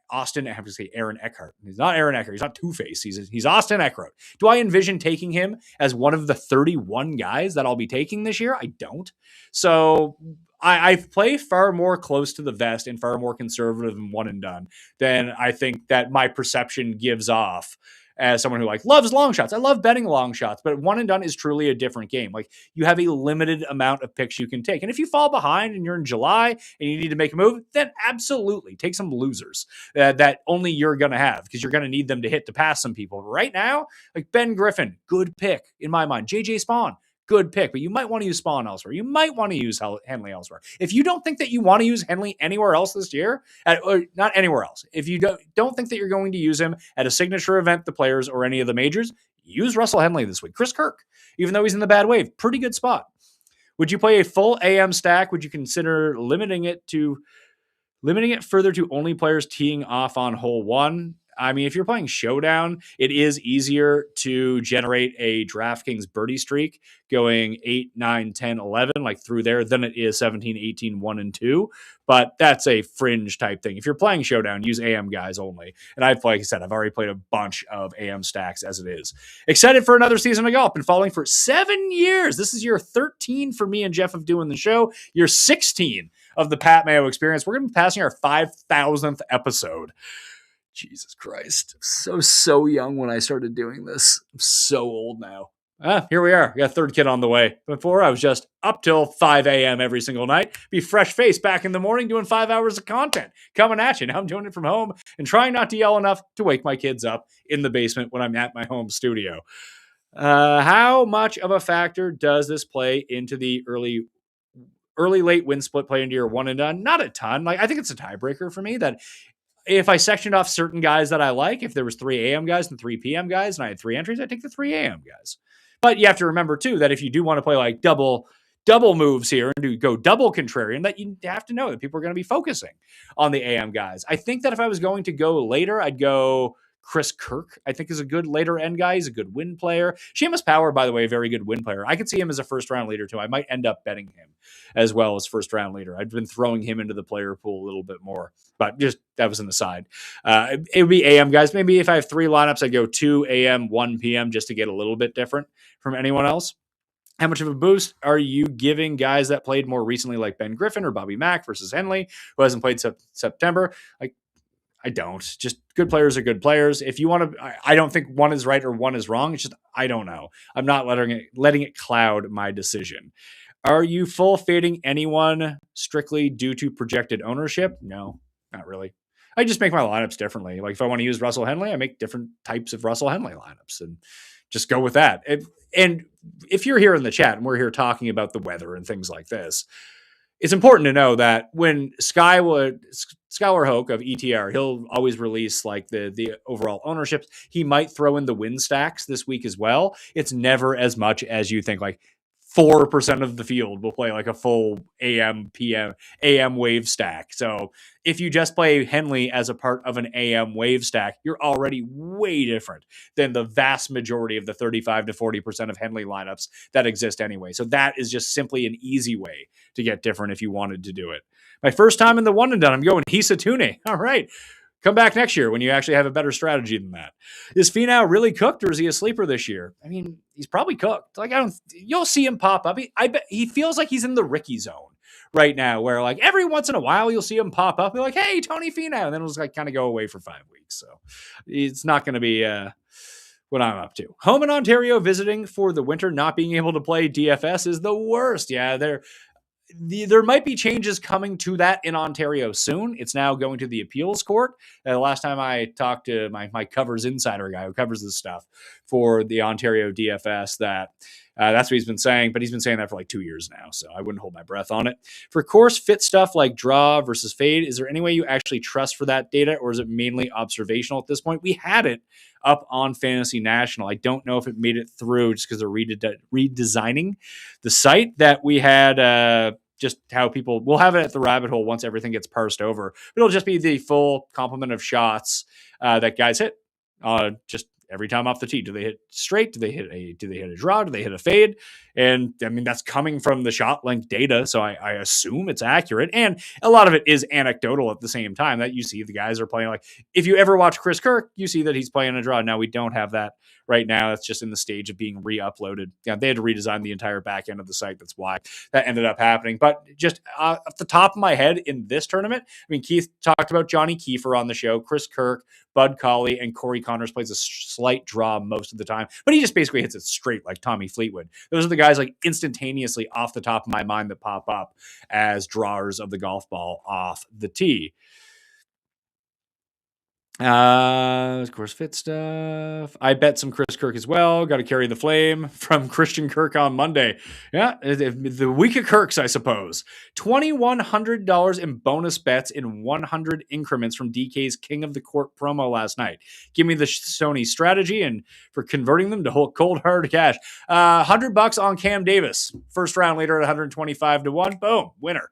Austin, I have to say Aaron Eckhart. He's not Aaron Eckhart. He's not Two-Face. He's Austin Eckhart. Do I envision taking him as one of the 31 guys that I'll be taking this year? I don't. So I play far more close to the vest and far more conservative and one and done than I think that my perception gives off as someone who like loves long shots. I love betting long shots, but one and done is truly a different game. Like you have a limited amount of picks you can take. And if you fall behind and you're in July and you need to make a move, then absolutely take some losers that only you're going to have because you're going to need them to hit to pass some people. Right now, like Ben Griffin, good pick in my mind. JJ Spawn, good pick, but you might want to use Spawn elsewhere. You might want to use Henley elsewhere. If you don't think that you want to use Henley anywhere else this year, or not anywhere else, if you don't think that you're going to use him at a signature event, the Players, or any of the majors, use Russell Henley this week. Chris Kirk, even though he's in the bad wave, pretty good spot. Would you play a full AM stack? Would you consider limiting it further to only players teeing off on hole 1? I mean, if you're playing Showdown, it is easier to generate a DraftKings birdie streak going 8, 9, 10, 11, like through there than it is 17, 18, 1, and 2. But that's a fringe type thing. If you're playing Showdown, use AM guys only. And like I said, I've already played a bunch of AM stacks as it is. Excited for another season of golf. Been following for 7 years. This is year 13 for me and Jeff of doing the show. Year 16 of the Pat Mayo experience. We're going to be passing our 5,000th episode. Jesus Christ. So young when I started doing this. I'm so old now. Here we are. We got a third kid on the way. Before, I was just up till 5 a.m. every single night. Be fresh faced back in the morning doing 5 hours of content coming at you. Now I'm doing it from home and trying not to yell enough to wake my kids up in the basement when I'm at my home studio. How much of a factor does this play into the early-late win split play into your one and done? Not a ton. Like I think it's a tiebreaker for me that if I sectioned off certain guys that I like, if there was 3 AM guys and 3 PM guys and I had 3 entries, I'd take the 3 AM guys. But you have to remember too, that if you do want to play like double moves here and do go double contrarian, that you have to know that people are going to be focusing on the AM guys. I think that if I was going to go later, I'd go Chris Kirk, I think, is a good later end guy. He's a good win player. Seamus Power, by the way, a very good win player. I could see him as a first round leader too. I might end up betting him as well as first round leader. I've been throwing him into the player pool a little bit more, but just that was an aside. It would be AM guys. Maybe if I have 3 lineups, I'd go 2 AM, 1 PM just to get a little bit different from anyone else. How much of a boost are you giving guys that played more recently, like Ben Griffin or Bobby Mack versus Henley, who hasn't played September? I don't. Just good players are good players. If you want to, I don't think one is right or one is wrong. It's just, I don't know. I'm not letting it cloud my decision. Are you full fading anyone strictly due to projected ownership? No, not really. I just make my lineups differently. Like if I want to use Russell Henley, I make different types of Russell Henley lineups and just go with that. And if you're here in the chat and we're here talking about the weather and things like this, it's important to know that when Skylar Hoke of ETR, he'll always release like the overall ownerships. He might throw in the win stacks this week as well. It's never as much as you think. Like 4% of the field will play like a full AM wave stack. So if you just play Henley as a part of an AM wave stack, you're already way different than the vast majority of the 35 to 40% of Henley lineups that exist anyway. So that is just simply an easy way to get different if you wanted to do it. My first time in the one and done, I'm going Hisatune. All right. Come back next year when you actually have a better strategy than that. Is Finau really cooked, or is he a sleeper this year? I mean, he's probably cooked. Like you'll see him pop up. I bet he feels like he's in the Ricky zone right now, where like every once in a while you'll see him pop up. Be like, hey, Tony Finau, and then it'll just like kind of go away for 5 weeks. So it's not going to be what I'm up to. Home in Ontario visiting for the winter, not being able to play DFS is the worst. Yeah, there might be changes coming to that in Ontario soon. It's now going to the appeals court. The last time I talked to my covers insider guy who covers this stuff for the Ontario DFS, that's what he's been saying, but he's been saying that for like 2 years now, so I wouldn't hold my breath on it. For course fit stuff like draw versus fade, is there any way you actually trust for that data, or is it mainly observational at this point? We had it up on Fantasy National. I don't know if it made it through just because they're redesigning the site that we had. Just how we'll have it at the rabbit hole once everything gets parsed over. But it'll just be the full complement of shots that guys hit just every time off the tee. Do they hit straight? Do they hit a draw? Do they hit a fade? And I mean, that's coming from the shot link data. So I assume it's accurate. And a lot of it is anecdotal at the same time that you see the guys are playing. Like if you ever watch Chris Kirk, you see that he's playing a draw. Now we don't have that right now. It's just in the stage of being re-uploaded. Yeah, they had to redesign the entire back end of the site. That's why that ended up happening. But just off the top of my head in this tournament, I mean, Keith talked about Johnny Kiefer on the show, Chris Kirk, Bud Colley, and Corey Connors plays a slight draw most of the time, but he just basically hits it straight like Tommy Fleetwood. Those are the guys like instantaneously off the top of my mind that pop up as drawers of the golf ball off the tee. Of course, fit stuff. I bet some Chris Kirk as well. Got to carry the flame from Christian Kirk on Monday. Yeah, the week of Kirks, I suppose. $2,100 in bonus bets in 100 increments from DK's King of the Court promo last night. Give me the Sony strategy and for converting them to cold hard cash. $100 on Cam Davis. First round leader at 125-1. Boom, winner.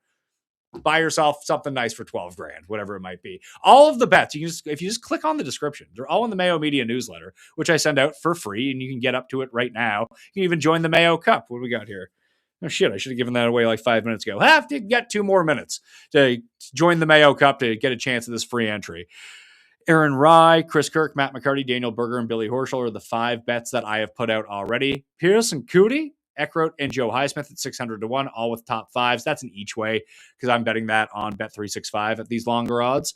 Buy yourself something nice for 12 grand, whatever it might be. All of the bets, if you just click on the description, they're all in the Mayo Media newsletter, which I send out for free, and you can get up to it right now. You can even join the Mayo Cup. What do we got here? Oh, shit, I should have given that away like 5 minutes ago. Have to get 2 more minutes to join the Mayo Cup to get a chance at this free entry. Aaron Rye, Chris Kirk, Matt McCarty, Daniel Berger, and Billy Horschel are the 5 bets that I have put out already. Pierce and Cootie, Eckroat, and Joe Highsmith at 600-1, all with top 5s. That's an each way because I'm betting that on Bet365 at these longer odds.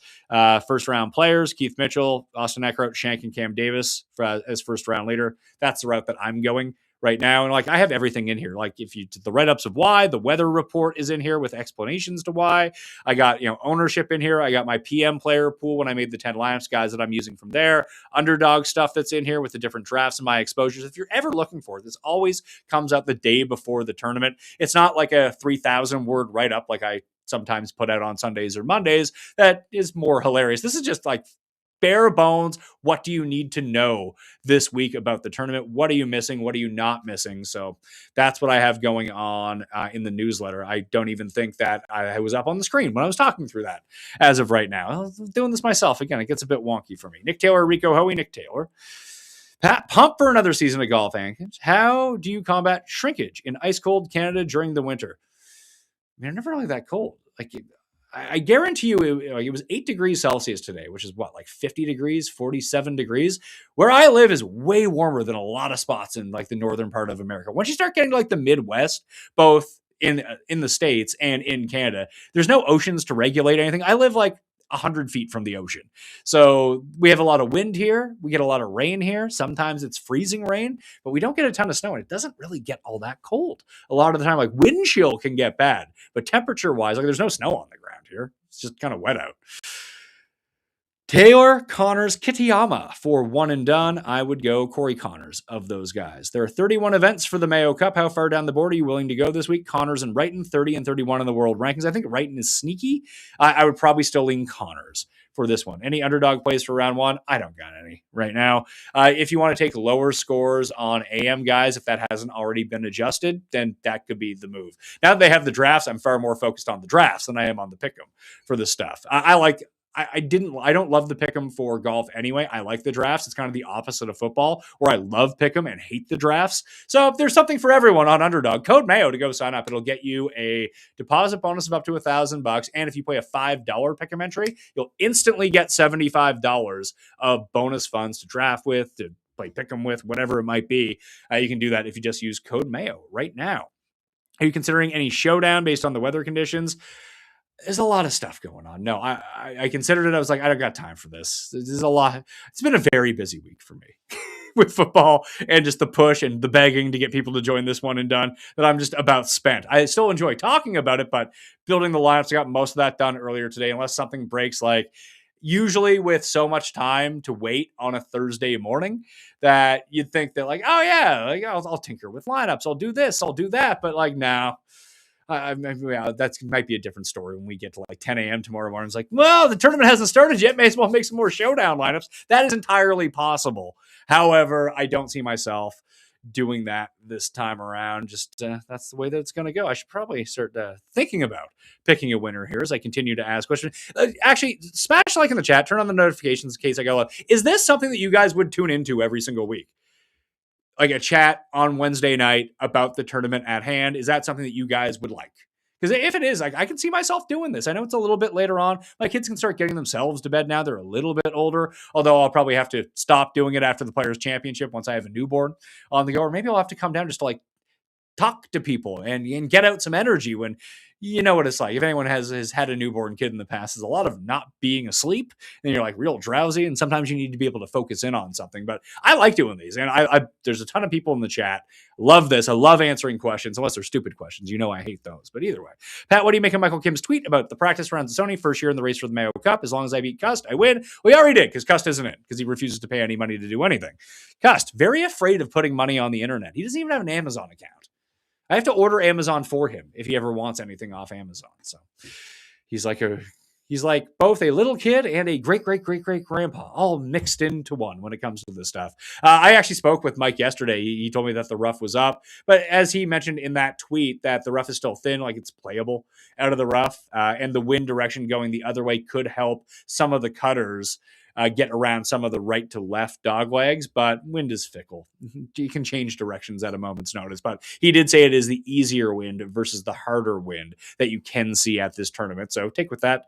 First round players, Keith Mitchell, Austin Eckroat, Shank, and Cam Davis as first round leader. That's the route that I'm going right now. And like I have everything in here. Like if you the write-ups of why, the weather report is in here with explanations to why. I got ownership in here. I got my PM player pool when I made the 10 lineups guys that I'm using from there. Underdog stuff that's in here with the different drafts and my exposures. If you're ever looking for it, this always comes out the day before the tournament. It's not like a 3,000 word write-up like I sometimes put out on Sundays or Mondays. That is more hilarious. This is just like bare bones. What do you need to know this week about the tournament? What are you missing? What are you not missing? So that's what I have going on in the newsletter. I don't even think that I was up on the screen when I was talking through that as of right now. I'm doing this myself. Again, it gets a bit wonky for me. Nick Taylor, Rico Hoey, Nick Taylor. Pat, pump for another season of golf, Hankins. How do you combat shrinkage in ice cold Canada during the winter? I mean, I'm never really that cold. Like, I guarantee you it was 8 degrees Celsius today, which is what, like 50 degrees, 47 degrees. Where I live is way warmer than a lot of spots in like the northern part of America. Once you start getting to like the Midwest, both in the States and in Canada, there's no oceans to regulate anything. I live like 100 feet from the ocean. So we have a lot of wind here. We get a lot of rain here. Sometimes it's freezing rain, but we don't get a ton of snow, and it doesn't really get all that cold. A lot of the time, like wind chill can get bad, but temperature wise, like there's no snow on the ground here. It's just kind of wet out. Taylor, Connors, Kitayama for one and done. I would go Corey Connors of those guys. There are 31 events for the Mayo Cup. How far down the board are you willing to go this week? Connors and Wrighton, 30 and 31 in the world rankings. I think Wrighton is sneaky. I would probably still lean Connors for this one. Any underdog plays for round one? I don't got any right now. If you want to take lower scores on AM guys, if that hasn't already been adjusted, then that could be the move. Now that they have the drafts, I'm far more focused on the drafts than I am on the pick'em for this stuff. I don't love the pick'em for golf anyway. I like the drafts. It's kind of the opposite of football, where I love pick'em and hate the drafts. So there's something for everyone on Underdog. Code Mayo to go sign up. It'll get you a deposit bonus of up to $1,000, and if you play a $5 pick'em entry, you'll instantly get $75 of bonus funds to draft with, to play pick'em with, whatever it might be. You can do that if you just use Code Mayo right now. Are you considering any showdown based on the weather conditions? There's a lot of stuff going on. No, I considered it. I was like, I don't got time for this. There's a lot. It's been a very busy week for me with football and just the push and the begging to get people to join this one and done, that I'm just about spent. I still enjoy talking about it, but building the lineups, I got most of that done earlier today, unless something breaks, like usually with so much time to wait on a Thursday morning that you'd think that like, oh yeah, like I'll tinker with lineups. I'll do this, I'll do that. But like, now. That might be a different story when we get to like 10 a.m. tomorrow morning. It's like, well, the tournament hasn't started yet. May as well make some more showdown lineups. That is entirely possible. However, I don't see myself doing that this time around. Just that's the way that it's going to go. I should probably start thinking about picking a winner here as I continue to ask questions. Actually, smash like in the chat. Turn on the notifications in case I go live. Is this something that you guys would tune into every single week? Like a chat on Wednesday night about the tournament at hand? Is that something that you guys would like? Because if it is, like, I can see myself doing this. I know it's a little bit later on. My kids can start getting themselves to bed now. They're a little bit older, although I'll probably have to stop doing it after the Players' Championship once I have a newborn on the go. Or maybe I'll have to come down just to like talk to people and get out some energy when, you know what it's like. If anyone has had a newborn kid in the past, there's a lot of not being asleep and you're like real drowsy. And sometimes you need to be able to focus in on something, but I like doing these. And there's a ton of people in the chat. Love this. I love answering questions, unless they're stupid questions. You know, I hate those, but either way. Pat, what do you make of Michael Kim's tweet about the practice rounds of Sony first year in the race for the Mayo Cup? As long as I beat Cust, I win. Well, he already did, because Cust isn't in, because he refuses to pay any money to do anything. Cust, very afraid of putting money on the internet. He doesn't even have an Amazon account. I have to order Amazon for him if he ever wants anything off Amazon. So he's like both a little kid and a great grandpa, all mixed into one when it comes to this stuff. I actually spoke with Mike yesterday. He told me that the rough was up, but as he mentioned in that tweet, that the rough is still thin, like it's playable out of the rough, and the wind direction going the other way could help some of the cutters get around some of the right to left dog legs, but wind is fickle. You can change directions at a moment's notice, but he did say it is the easier wind versus the harder wind that you can see at this tournament. So take with that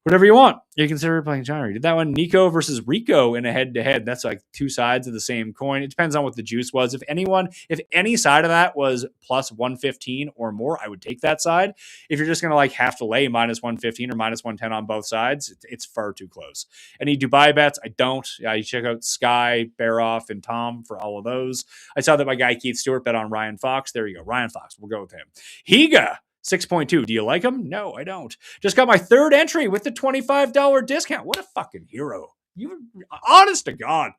whatever you want. You consider playing genre. Did that one Nico versus Rico in a head-to-head? That's like two sides of the same coin. It depends on what the juice was. If any side of that was plus 115 or more, I would take that side. If you're just going to like have to lay minus 115 or minus 110 on both sides, it's far too close. Any Dubai bets? I don't. You check out Sky, Baroff, and Tom for all of those. I saw that my guy Keith Stewart bet on Ryan Fox. There you go. Ryan Fox. We'll go with him. Higa. 6.2. Do you like him? No, I don't. Just got my third entry with the $25 discount. What a fucking hero. You, honest to God,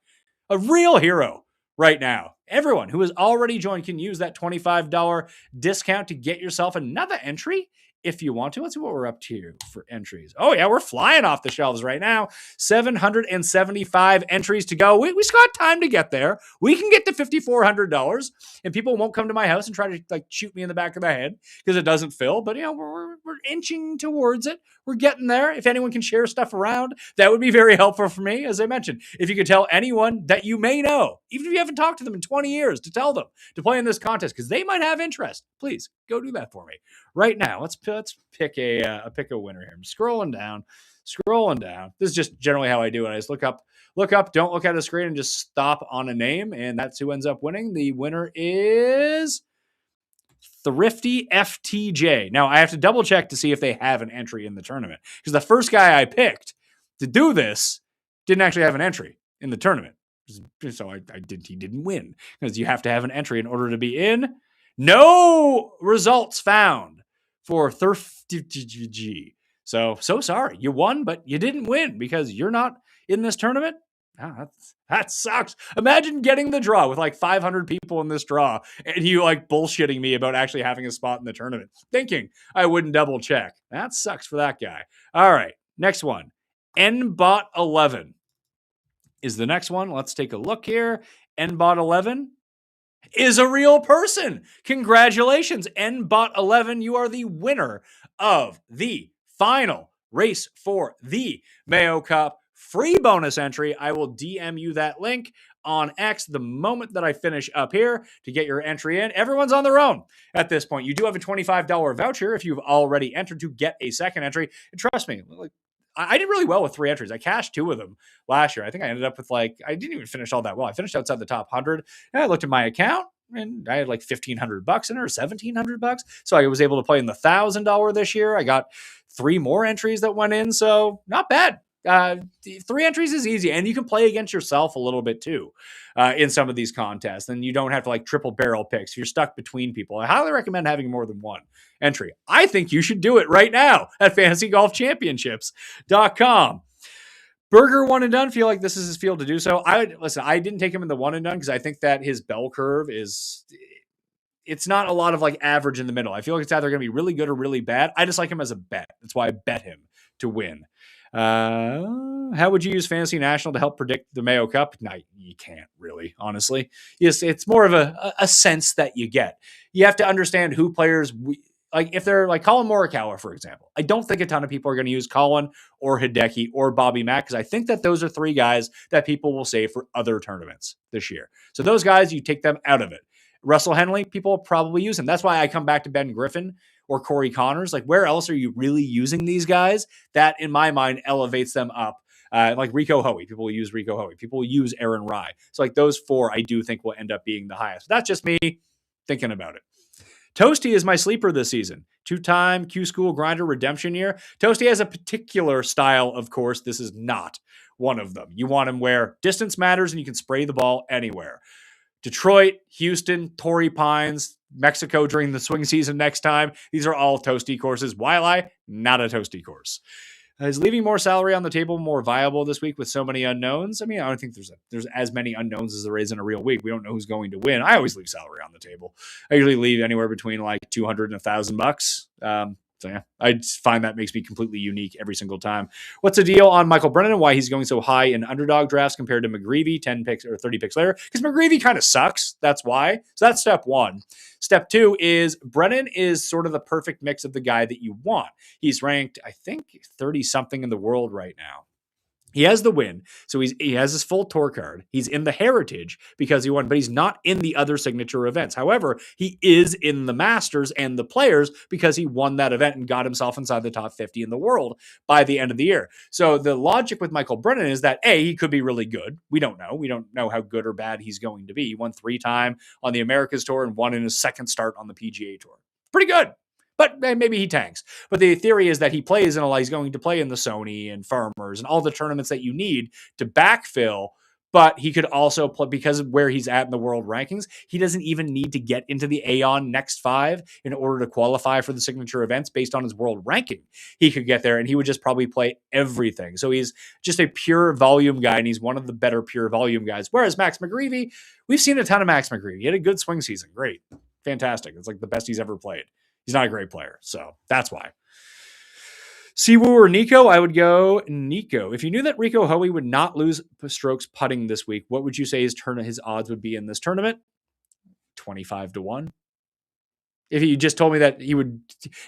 a real hero right now. Everyone who has already joined can use that $25 discount to get yourself another entry if you want to. Let's see what we're up to for entries. Oh, yeah, we're flying off the shelves right now. 775 entries to go. We still got time to get there. We can get to $5,400, and people won't come to my house and try to like shoot me in the back of the head because it doesn't fill. But, you know, we're inching towards it. We're getting there. If anyone can share stuff around, that would be very helpful for me. As I mentioned, if you could tell anyone that you may know, even if you haven't talked to them in 20 years, to tell them to play in this contest because they might have interest, please go do that for me right now. Let's pick a winner here. I'm scrolling down. This is just generally how I do it. I just look up, don't look at the screen, and just stop on a name, and that's who ends up winning. The winner is Thrifty FTJ. Now, I have to double check to see if they have an entry in the tournament, because the first guy I picked to do this didn't actually have an entry in the tournament. So he didn't win, because you have to have an entry in order to be in. No results found for Thrifty. So sorry. You won, but you didn't win because you're not in this tournament. Oh, that sucks. Imagine getting the draw with like 500 people in this draw and you like bullshitting me about actually having a spot in the tournament, thinking I wouldn't double check. That sucks for that guy. All right, next one. NBot11 is the next one. Let's take a look here. NBot11 is a real person. Congratulations, NBot11. You are the winner of the final race for the Mayo Cup. Free bonus entry. I will DM you that link on X the moment that I finish up here to get your entry in. Everyone's on their own at this point. You do have a $25 voucher if you've already entered to get a second entry. And trust me, like, I did really well with 3 entries. I cashed 2 of them last year. I think I ended up with I didn't even finish all that well. I finished outside the top 100. And I looked at my account and I had like $1,500 in it or $1,700. So I was able to play in the $1,000 this year. I got 3 more entries that went in. So not bad. 3 entries is easy, and you can play against yourself a little bit too in some of these contests, and you don't have to like triple barrel picks. If you're stuck between people, I highly recommend having more than 1 entry. I think you should do it right now at fantasygolfchampionships.com. Burger one and done. Feel like this is his field to do so. I didn't take him in the one and done because I think that his bell curve it's not a lot of like average in the middle. I feel like it's either going to be really good or really bad. I just like him as a bet. That's why I bet him to win. How would you use Fantasy National to help predict the Mayo Cup? No, you can't really, honestly. Yes, it's more of a sense that you get. You have to understand who players, like if they're like Colin Morikawa, for example. I don't think a ton of people are going to use Colin or Hideki or Bobby Mack because I think that those are 3 guys that people will save for other tournaments this year. So those guys, you take them out of it. Russell Henley, people will probably use him. That's why I come back to Ben Griffin or Corey Connors. Like, where else are you really using these guys? That, in my mind, elevates them up. Like Rico Hoey. People will use Rico Hoey. People will use Aaron Rye. So, like, those 4, I do think will end up being the highest. That's just me thinking about it. Toasty is my sleeper this season. 2-time Q School Grinder redemption year. Toasty has a particular style, of course. This is not one of them. You want him where distance matters and you can spray the ball anywhere. Detroit, Houston, Torrey Pines, Mexico during the swing season next time. These are all toasty courses. Waialae, not a toasty course. Is leaving more salary on the table more viable this week with so many unknowns? I mean, I don't think there's as many unknowns as there is in a real week. We don't know who's going to win. I always leave salary on the table. I usually leave anywhere between like $200 and $1,000. So yeah, I find that makes me completely unique every single time. What's the deal on Michael Brennan and why he's going so high in underdog drafts compared to McGreevy 10 picks or 30 picks later? Because McGreevy kind of sucks. That's why. So that's step 1. Step 2 is Brennan is sort of the perfect mix of the guy that you want. He's ranked, I think, 30 something in the world right now. He has the win, so he has his full tour card. He's in the Heritage because he won, but he's not in the other signature events. However, he is in the Masters and the Players because he won that event and got himself inside the top 50 in the world by the end of the year. So the logic with Michael Brennan is that, A, he could be really good. We don't know. We don't know how good or bad he's going to be. He won 3 times on the Americas Tour and 1 in his second start on the PGA Tour. Pretty good. But maybe he tanks. But the theory is that he's going to play in the Sony and Farmers and all the tournaments that you need to backfill. But he could also play because of where he's at in the world rankings. He doesn't even need to get into the Aon next 5 in order to qualify for the signature events based on his world ranking. He could get there and he would just probably play everything. So he's just a pure volume guy and he's one of the better pure volume guys. Whereas Max McGreevy, we've seen a ton of Max McGreevy. He had a good swing season. Great. Fantastic. It's like the best he's ever played. He's not a great player, so that's why. Siwoo or Nico? I would go Nico. If you knew that Rico Hoey would not lose strokes putting this week, what would you say his odds would be in this tournament? 25-1. If you just told me that he would...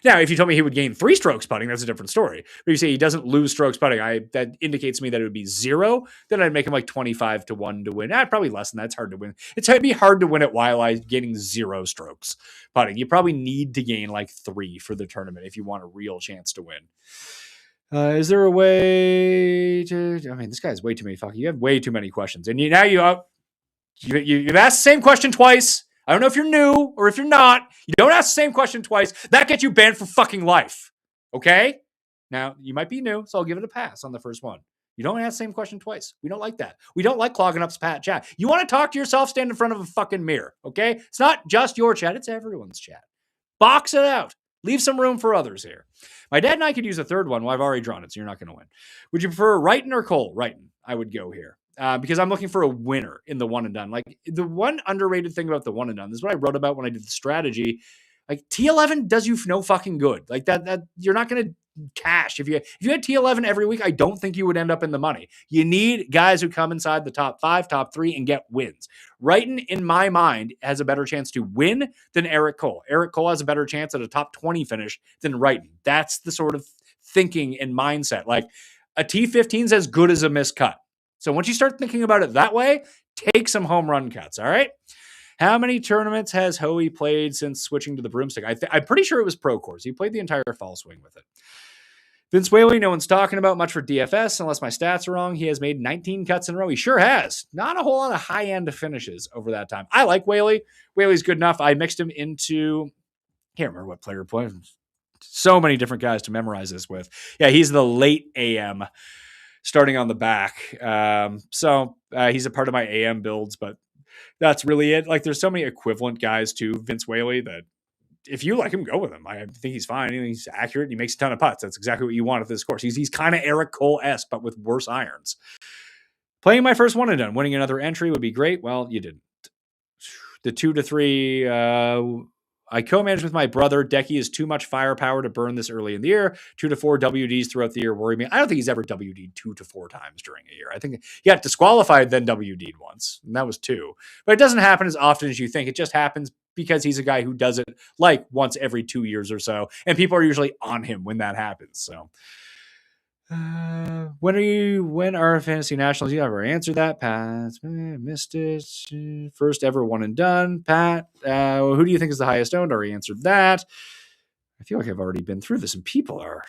Now, if you told me he would gain 3 strokes putting, that's a different story. But if you say he doesn't lose strokes putting, that indicates to me that it would be 0. Then I'd make him like 25-1 to win. Probably less than that. It's hard to win. It'd be hard to win at Waialae gaining 0 strokes putting. You probably need to gain like 3 for the tournament if you want a real chance to win. Is there a way to... I mean, this guy's way too many fucking... You have way too many questions. And you've asked the same question twice. I don't know if you're new or if you're not. You don't ask the same question twice. That gets you banned for fucking life. Okay? Now, you might be new, so I'll give it a pass on the first one. You don't ask the same question twice. We don't like that. We don't like clogging up chat. You want to talk to yourself, stand in front of a fucking mirror. Okay? It's not just your chat. It's everyone's chat. Box it out. Leave some room for others here. My dad and I could use a third one. Well, I've already drawn it, so you're not going to win. Would you prefer Wrighton or Cole? Wrighton. I would go here. Because I'm looking for a winner in the one and done. Like, the one underrated thing about the one and done, this is what I wrote about when I did the strategy. Like, T11 does you no fucking good. Like, that you're not going to cash. If you had T11 every week, I don't think you would end up in the money. You need guys who come inside the top 5, top 3 and get wins. Wrighton, in my mind, has a better chance to win than Eric Cole. Eric Cole has a better chance at a top 20 finish than Wrighton. That's the sort of thinking and mindset. Like, a T15 is as good as a missed cut. So once you start thinking about it that way, take some home run cuts, all right? How many tournaments has Hoey played since switching to the broomstick? I'm pretty sure it was Pro Course. He played the entire fall swing with it. Vince Waialae, no one's talking about much for DFS, unless my stats are wrong. He has made 19 cuts in a row. He sure has. Not a whole lot of high-end finishes over that time. I like Waialae. Waialae's good enough. I mixed him into, can't remember what player played. So many different guys to memorize this with. Yeah, he's the late AM starting on the back. So he's a part of my AM builds, but that's really it. Like, there's so many equivalent guys to Vince Waialae that if you like him, go with him. I think he's fine. He's accurate. And he makes a ton of putts. That's exactly what you want at this course. He's kind of Eric Cole-esque, but with worse irons. Playing my first one and done, winning another entry would be great. Well, you didn't. The 2 to 3, I co-managed with my brother. Decky is too much firepower to burn this early in the year. 2 to 4 WDs throughout the year worry me. I don't think he's ever WD'd 2 to 4 times during a year. I think he got disqualified, then WD'd once, and that was 2. But it doesn't happen as often as you think. It just happens because he's a guy who does it like once every 2 years or so, and people are usually on him when that happens. So, when are Fantasy Nationals? You never answered that, Pat. Missed it. First ever one and done, Pat. Who do you think is the highest owned? Already answered that. I feel like I've already been through this, and people are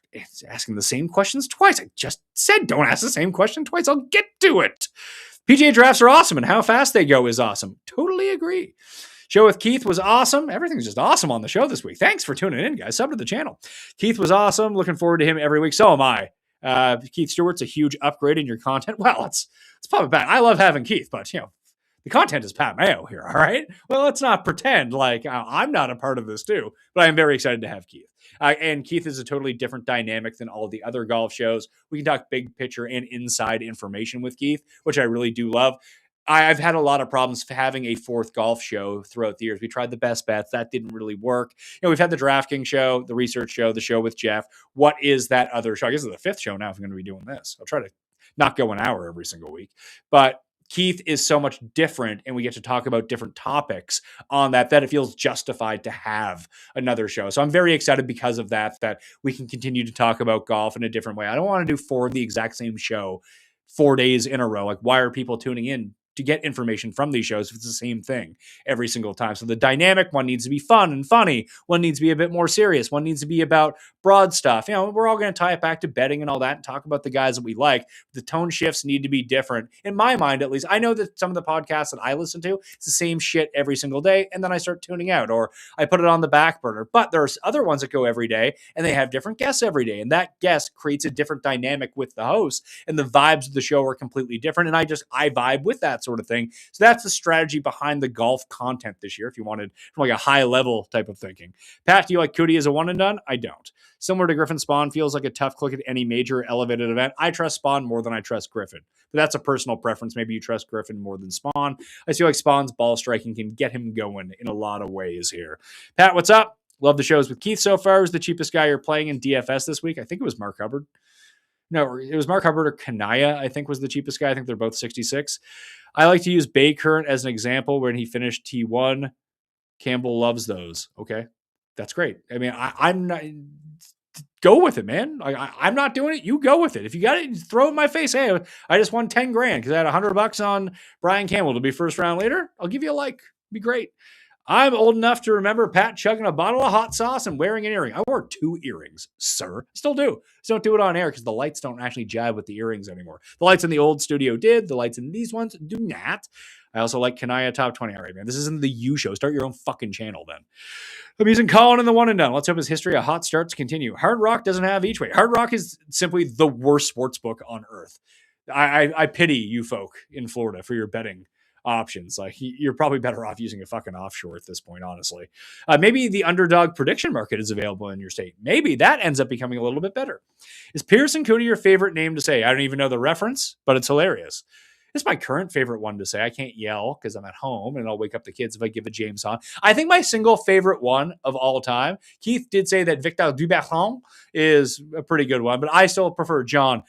asking the same questions twice. I just said don't ask the same question twice. I'll get to it. PGA drafts are awesome, and how fast they go is awesome. Totally agree. Show with Keith was awesome. Everything's just awesome on the show this week. Thanks for tuning in, guys. Sub to the channel. Keith was awesome. Looking forward to him every week. So am I. Keith Stewart's a huge upgrade in your content. Well, let's pop it back. I love having Keith, but the content is Pat Mayo here. All right. Well, let's not pretend like I'm not a part of this too, but I'm very excited to have Keith. And Keith is a totally different dynamic than all the other golf shows. We can talk big picture and inside information with Keith, which I really do love. I've had a lot of problems having a fourth golf show throughout the years. We tried the best bets. That didn't really work. We've had the DraftKings show, the research show, the show with Jeff. What is that other show? I guess it's the 5th show now if I'm going to be doing this. I'll try to not go an hour every single week. But Keith is so much different, and we get to talk about different topics on that it feels justified to have another show. So I'm very excited because of that we can continue to talk about golf in a different way. I don't want to do 4 of the exact same show 4 days in a row. Like, why are people tuning in to get information from these shows if it's the same thing every single time? So the dynamic one needs to be fun and funny. One needs to be a bit more serious. One needs to be about broad stuff. We're all going to tie it back to betting and all that and talk about the guys that we like. The tone shifts need to be different. In my mind, at least, I know that some of the podcasts that I listen to, it's the same shit every single day. And then I start tuning out or I put it on the back burner. But there's other ones that go every day and they have different guests every day. And that guest creates a different dynamic with the host and the vibes of the show are completely different. And I vibe with that sort of thing. So that's the strategy behind the golf content this year, if you wanted from like a high level type of thinking. Pat, do you like Cootie as a one and done? I don't. Similar to Griffin, Spawn feels like a tough click at any major elevated event. I trust Spawn more than I trust Griffin, but that's a personal preference. Maybe you trust Griffin more than Spawn. I feel like Spawn's ball striking can get him going in a lot of ways here. Pat, what's up? Love the shows with Keith so far. Who's the cheapest guy you're playing in DFS this week? I think it was Mark Hubbard. No, it was Mark Hubbard or Kanaya, I think was the cheapest guy. I think they're both 66. I like to use Bay Current as an example when he finished T1. Campbell loves those. Okay, that's great. I mean, I'm not... Go with it, man. I'm not doing it. You go with it. If you got it, throw it in my face. Hey, I just won 10 grand because I had $100 on Brian Campbell to be first round later. I'll give you a like. It'd be great. I'm old enough to remember Pat chugging a bottle of hot sauce and wearing an earring. I wore 2 earrings, sir. Still do. Just don't do it on air because the lights don't actually jive with the earrings anymore. The lights in the old studio did. The lights in these ones do not. I also like Kanaya Top 20. All right, man. This isn't the You Show. Start your own fucking channel then. I'm using Colin in the one and done. Let's hope his history of hot starts continue. Hard Rock doesn't have each way. Hard Rock is simply the worst sports book on earth. I pity you folk in Florida for your betting options. Like you're probably better off using a fucking offshore at this point, honestly. Maybe the underdog prediction market is available in your state. Maybe that ends up becoming a little bit better. Is Pearson Cooney your favorite name to say? I don't even know the reference, but it's hilarious. It's my current favorite one to say. I can't yell because I'm at home and I'll wake up the kids if I give a James Hahn. I think my single favorite one of all time, Keith did say that Victor Duberton is a pretty good one, but I still prefer John.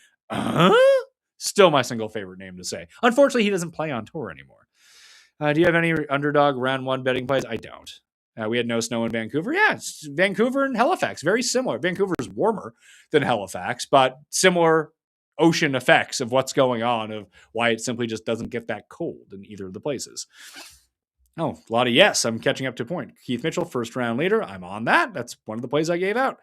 Still my single favorite name to say. Unfortunately, he doesn't play on tour anymore. Do you have any underdog round one betting plays? I don't. We had no snow in Vancouver. Yeah, it's Vancouver and Halifax. Very similar. Vancouver is warmer than Halifax, but similar ocean effects of what's going on, of why it simply just doesn't get that cold in either of the places. Oh, a lot of yes. I'm catching up to a point. Keith Mitchell, first round leader. I'm on that. That's one of the plays I gave out.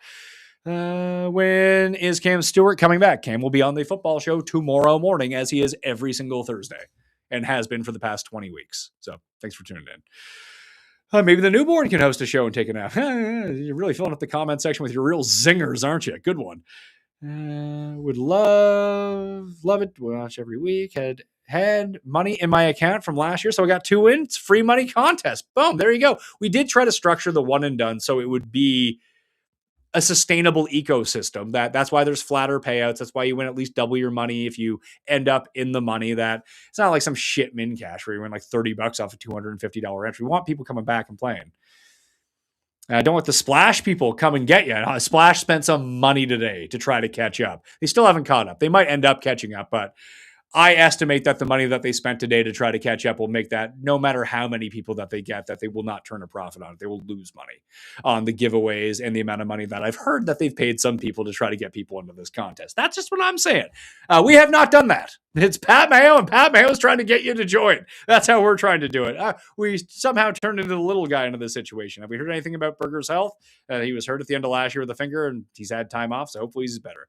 When is Cam Stewart coming back? Cam will be on the football show tomorrow morning, as he is every single Thursday and has been for the past 20 weeks. So thanks for tuning in. Maybe the newborn can host a show and take a nap. You're really filling up the comment section with your real zingers, aren't you? Good one. Would love it. Watch every week. Had money in my account from last year, so I got 2 wins. Free money contest. Boom, there you go. We did try to structure the one and done so it would be a sustainable ecosystem. That's why there's flatter payouts. That's why you win at least double your money if you end up in the money. That it's not like some shit min cash where you win like $30 off a $250 entry. We want people coming back and playing. I don't want the Splash people come and get you. Splash spent some money today to try to catch up. They still haven't caught up. They might end up catching up, but I estimate that the money that they spent today to try to catch up will make that, no matter how many people that they get, that they will not turn a profit on it. They will lose money on the giveaways and the amount of money that I've heard that they've paid some people to try to get people into this contest. That's just what I'm saying. We have not done that. It's Pat Mayo, and Pat Mayo is trying to get you to join. That's how we're trying to do it. We somehow turned into the little guy into this situation. Have we heard anything about Berger's health? He was hurt at the end of last year with a finger, and he's had time off, so hopefully he's better.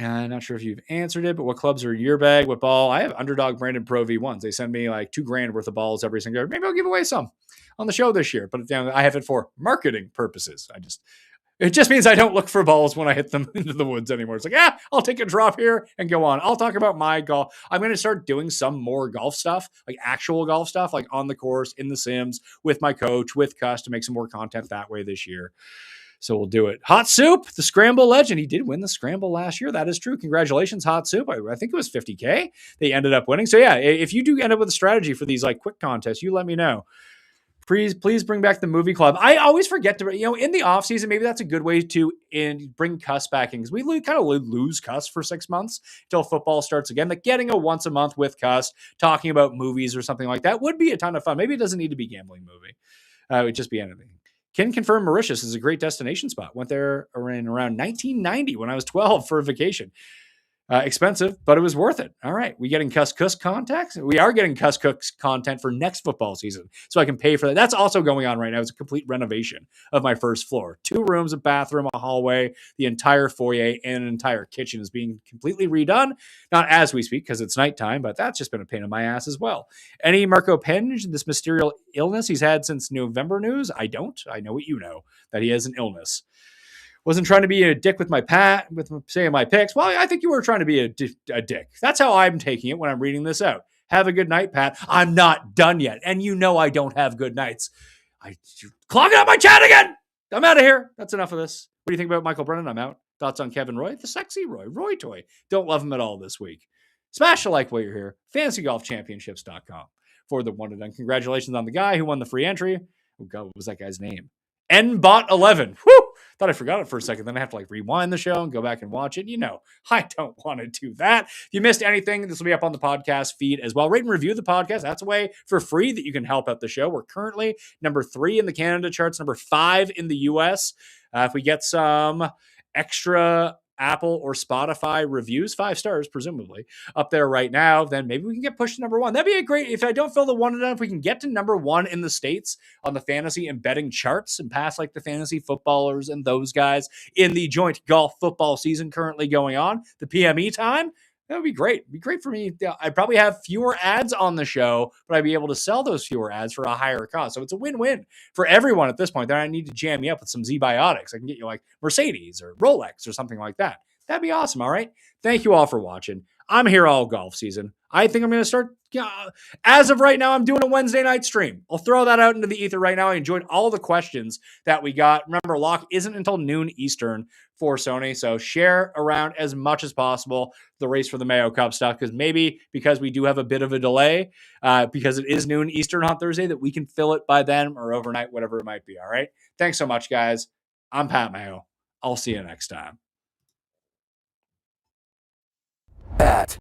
I'm not sure if you've answered it, but what clubs are in your bag? What ball? I have Underdog Brandon Pro V1s. They send me like $2,000 worth of balls every single year. Maybe I'll give away some on the show this year, but I have it for marketing purposes. It just means I don't look for balls when I hit them into the woods anymore. It's like, I'll take a drop here and go on. I'll talk about my golf. I'm going to start doing some more golf stuff, like actual golf stuff, like on the course, in the Sims, with my coach, with Cuss, to make some more content that way this year. So we'll do it. Hot Soup, the Scramble legend. He did win the Scramble last year. That is true. Congratulations, Hot Soup. I think it was $50K. They ended up winning. So yeah, if you do end up with a strategy for these like quick contests, you let me know. Please bring back the movie club. I always forget to, in the off season, maybe that's a good way to bring Cuss back in, because we kind of lose Cuss for 6 months until football starts again. Like getting a once a month with Cuss, talking about movies or something like that would be a ton of fun. Maybe it doesn't need to be a gambling movie. It would just be anything. Can confirm Mauritius is a great destination spot. Went there around 1990 when I was 12 for a vacation. Expensive, but it was worth it. All right. We getting Cuss contacts? We are getting Cuss content for next football season, so I can pay for that. That's also going on right now. It's a complete renovation of my first floor. 2 rooms, a bathroom, a hallway, the entire foyer, and an entire kitchen is being completely redone. Not as we speak, because it's nighttime, but that's just been a pain in my ass as well. Any Marco Penge, this mysterious illness he's had since November news? I don't. I know what you know, that he has an illness. Wasn't trying to be a dick with my saying my picks. Well, I think you were trying to be a dick. That's how I'm taking it when I'm reading this out. Have a good night, Pat. I'm not done yet. And you know I don't have good nights. You're clogging up my chat again. I'm out of here. That's enough of this. What do you think about Michael Brennan? I'm out. Thoughts on Kevin Roy? The sexy Roy Toy. Don't love him at all this week. Smash a like while you're here. FantasyGolfChampionships.com for the one and done. Congratulations on the guy who won the free entry. Oh, God, what was that guy's name? NBot11. Whew! Thought I forgot it for a second. Then I have to rewind the show and go back and watch it. I don't want to do that. If you missed anything, this will be up on the podcast feed as well. Rate and review the podcast. That's a way for free that you can help out the show. We're currently number 3 in the Canada charts, number 5 in the US. If we get some extra Apple or Spotify reviews, 5 stars, presumably, up there right now, then maybe we can get pushed to number 1. That'd be a great, if I don't fill the one and done, if we can get to number 1 in the States on the fantasy and betting charts and pass the fantasy footballers and those guys in the joint golf football season currently going on, the PME time, that would be great. It'd be great for me. I'd probably have fewer ads on the show, but I'd be able to sell those fewer ads for a higher cost. So it's a win-win for everyone at this point. Then I need to jam you up with some Z-Biotics. I can get you Mercedes or Rolex or something like that. That'd be awesome. All right. Thank you all for watching. I'm here all golf season. I think I'm going to start. As of right now, I'm doing a Wednesday night stream. I'll throw that out into the ether right now. I enjoyed all the questions that we got. Remember, lock isn't until noon Eastern for Sony. So share around as much as possible the race for the Mayo Cup stuff, because maybe because we do have a bit of a delay, because it is noon Eastern on Thursday, that we can fill it by then or overnight, whatever it might be. All right. Thanks so much, guys. I'm Pat Mayo. I'll see you next time. Pat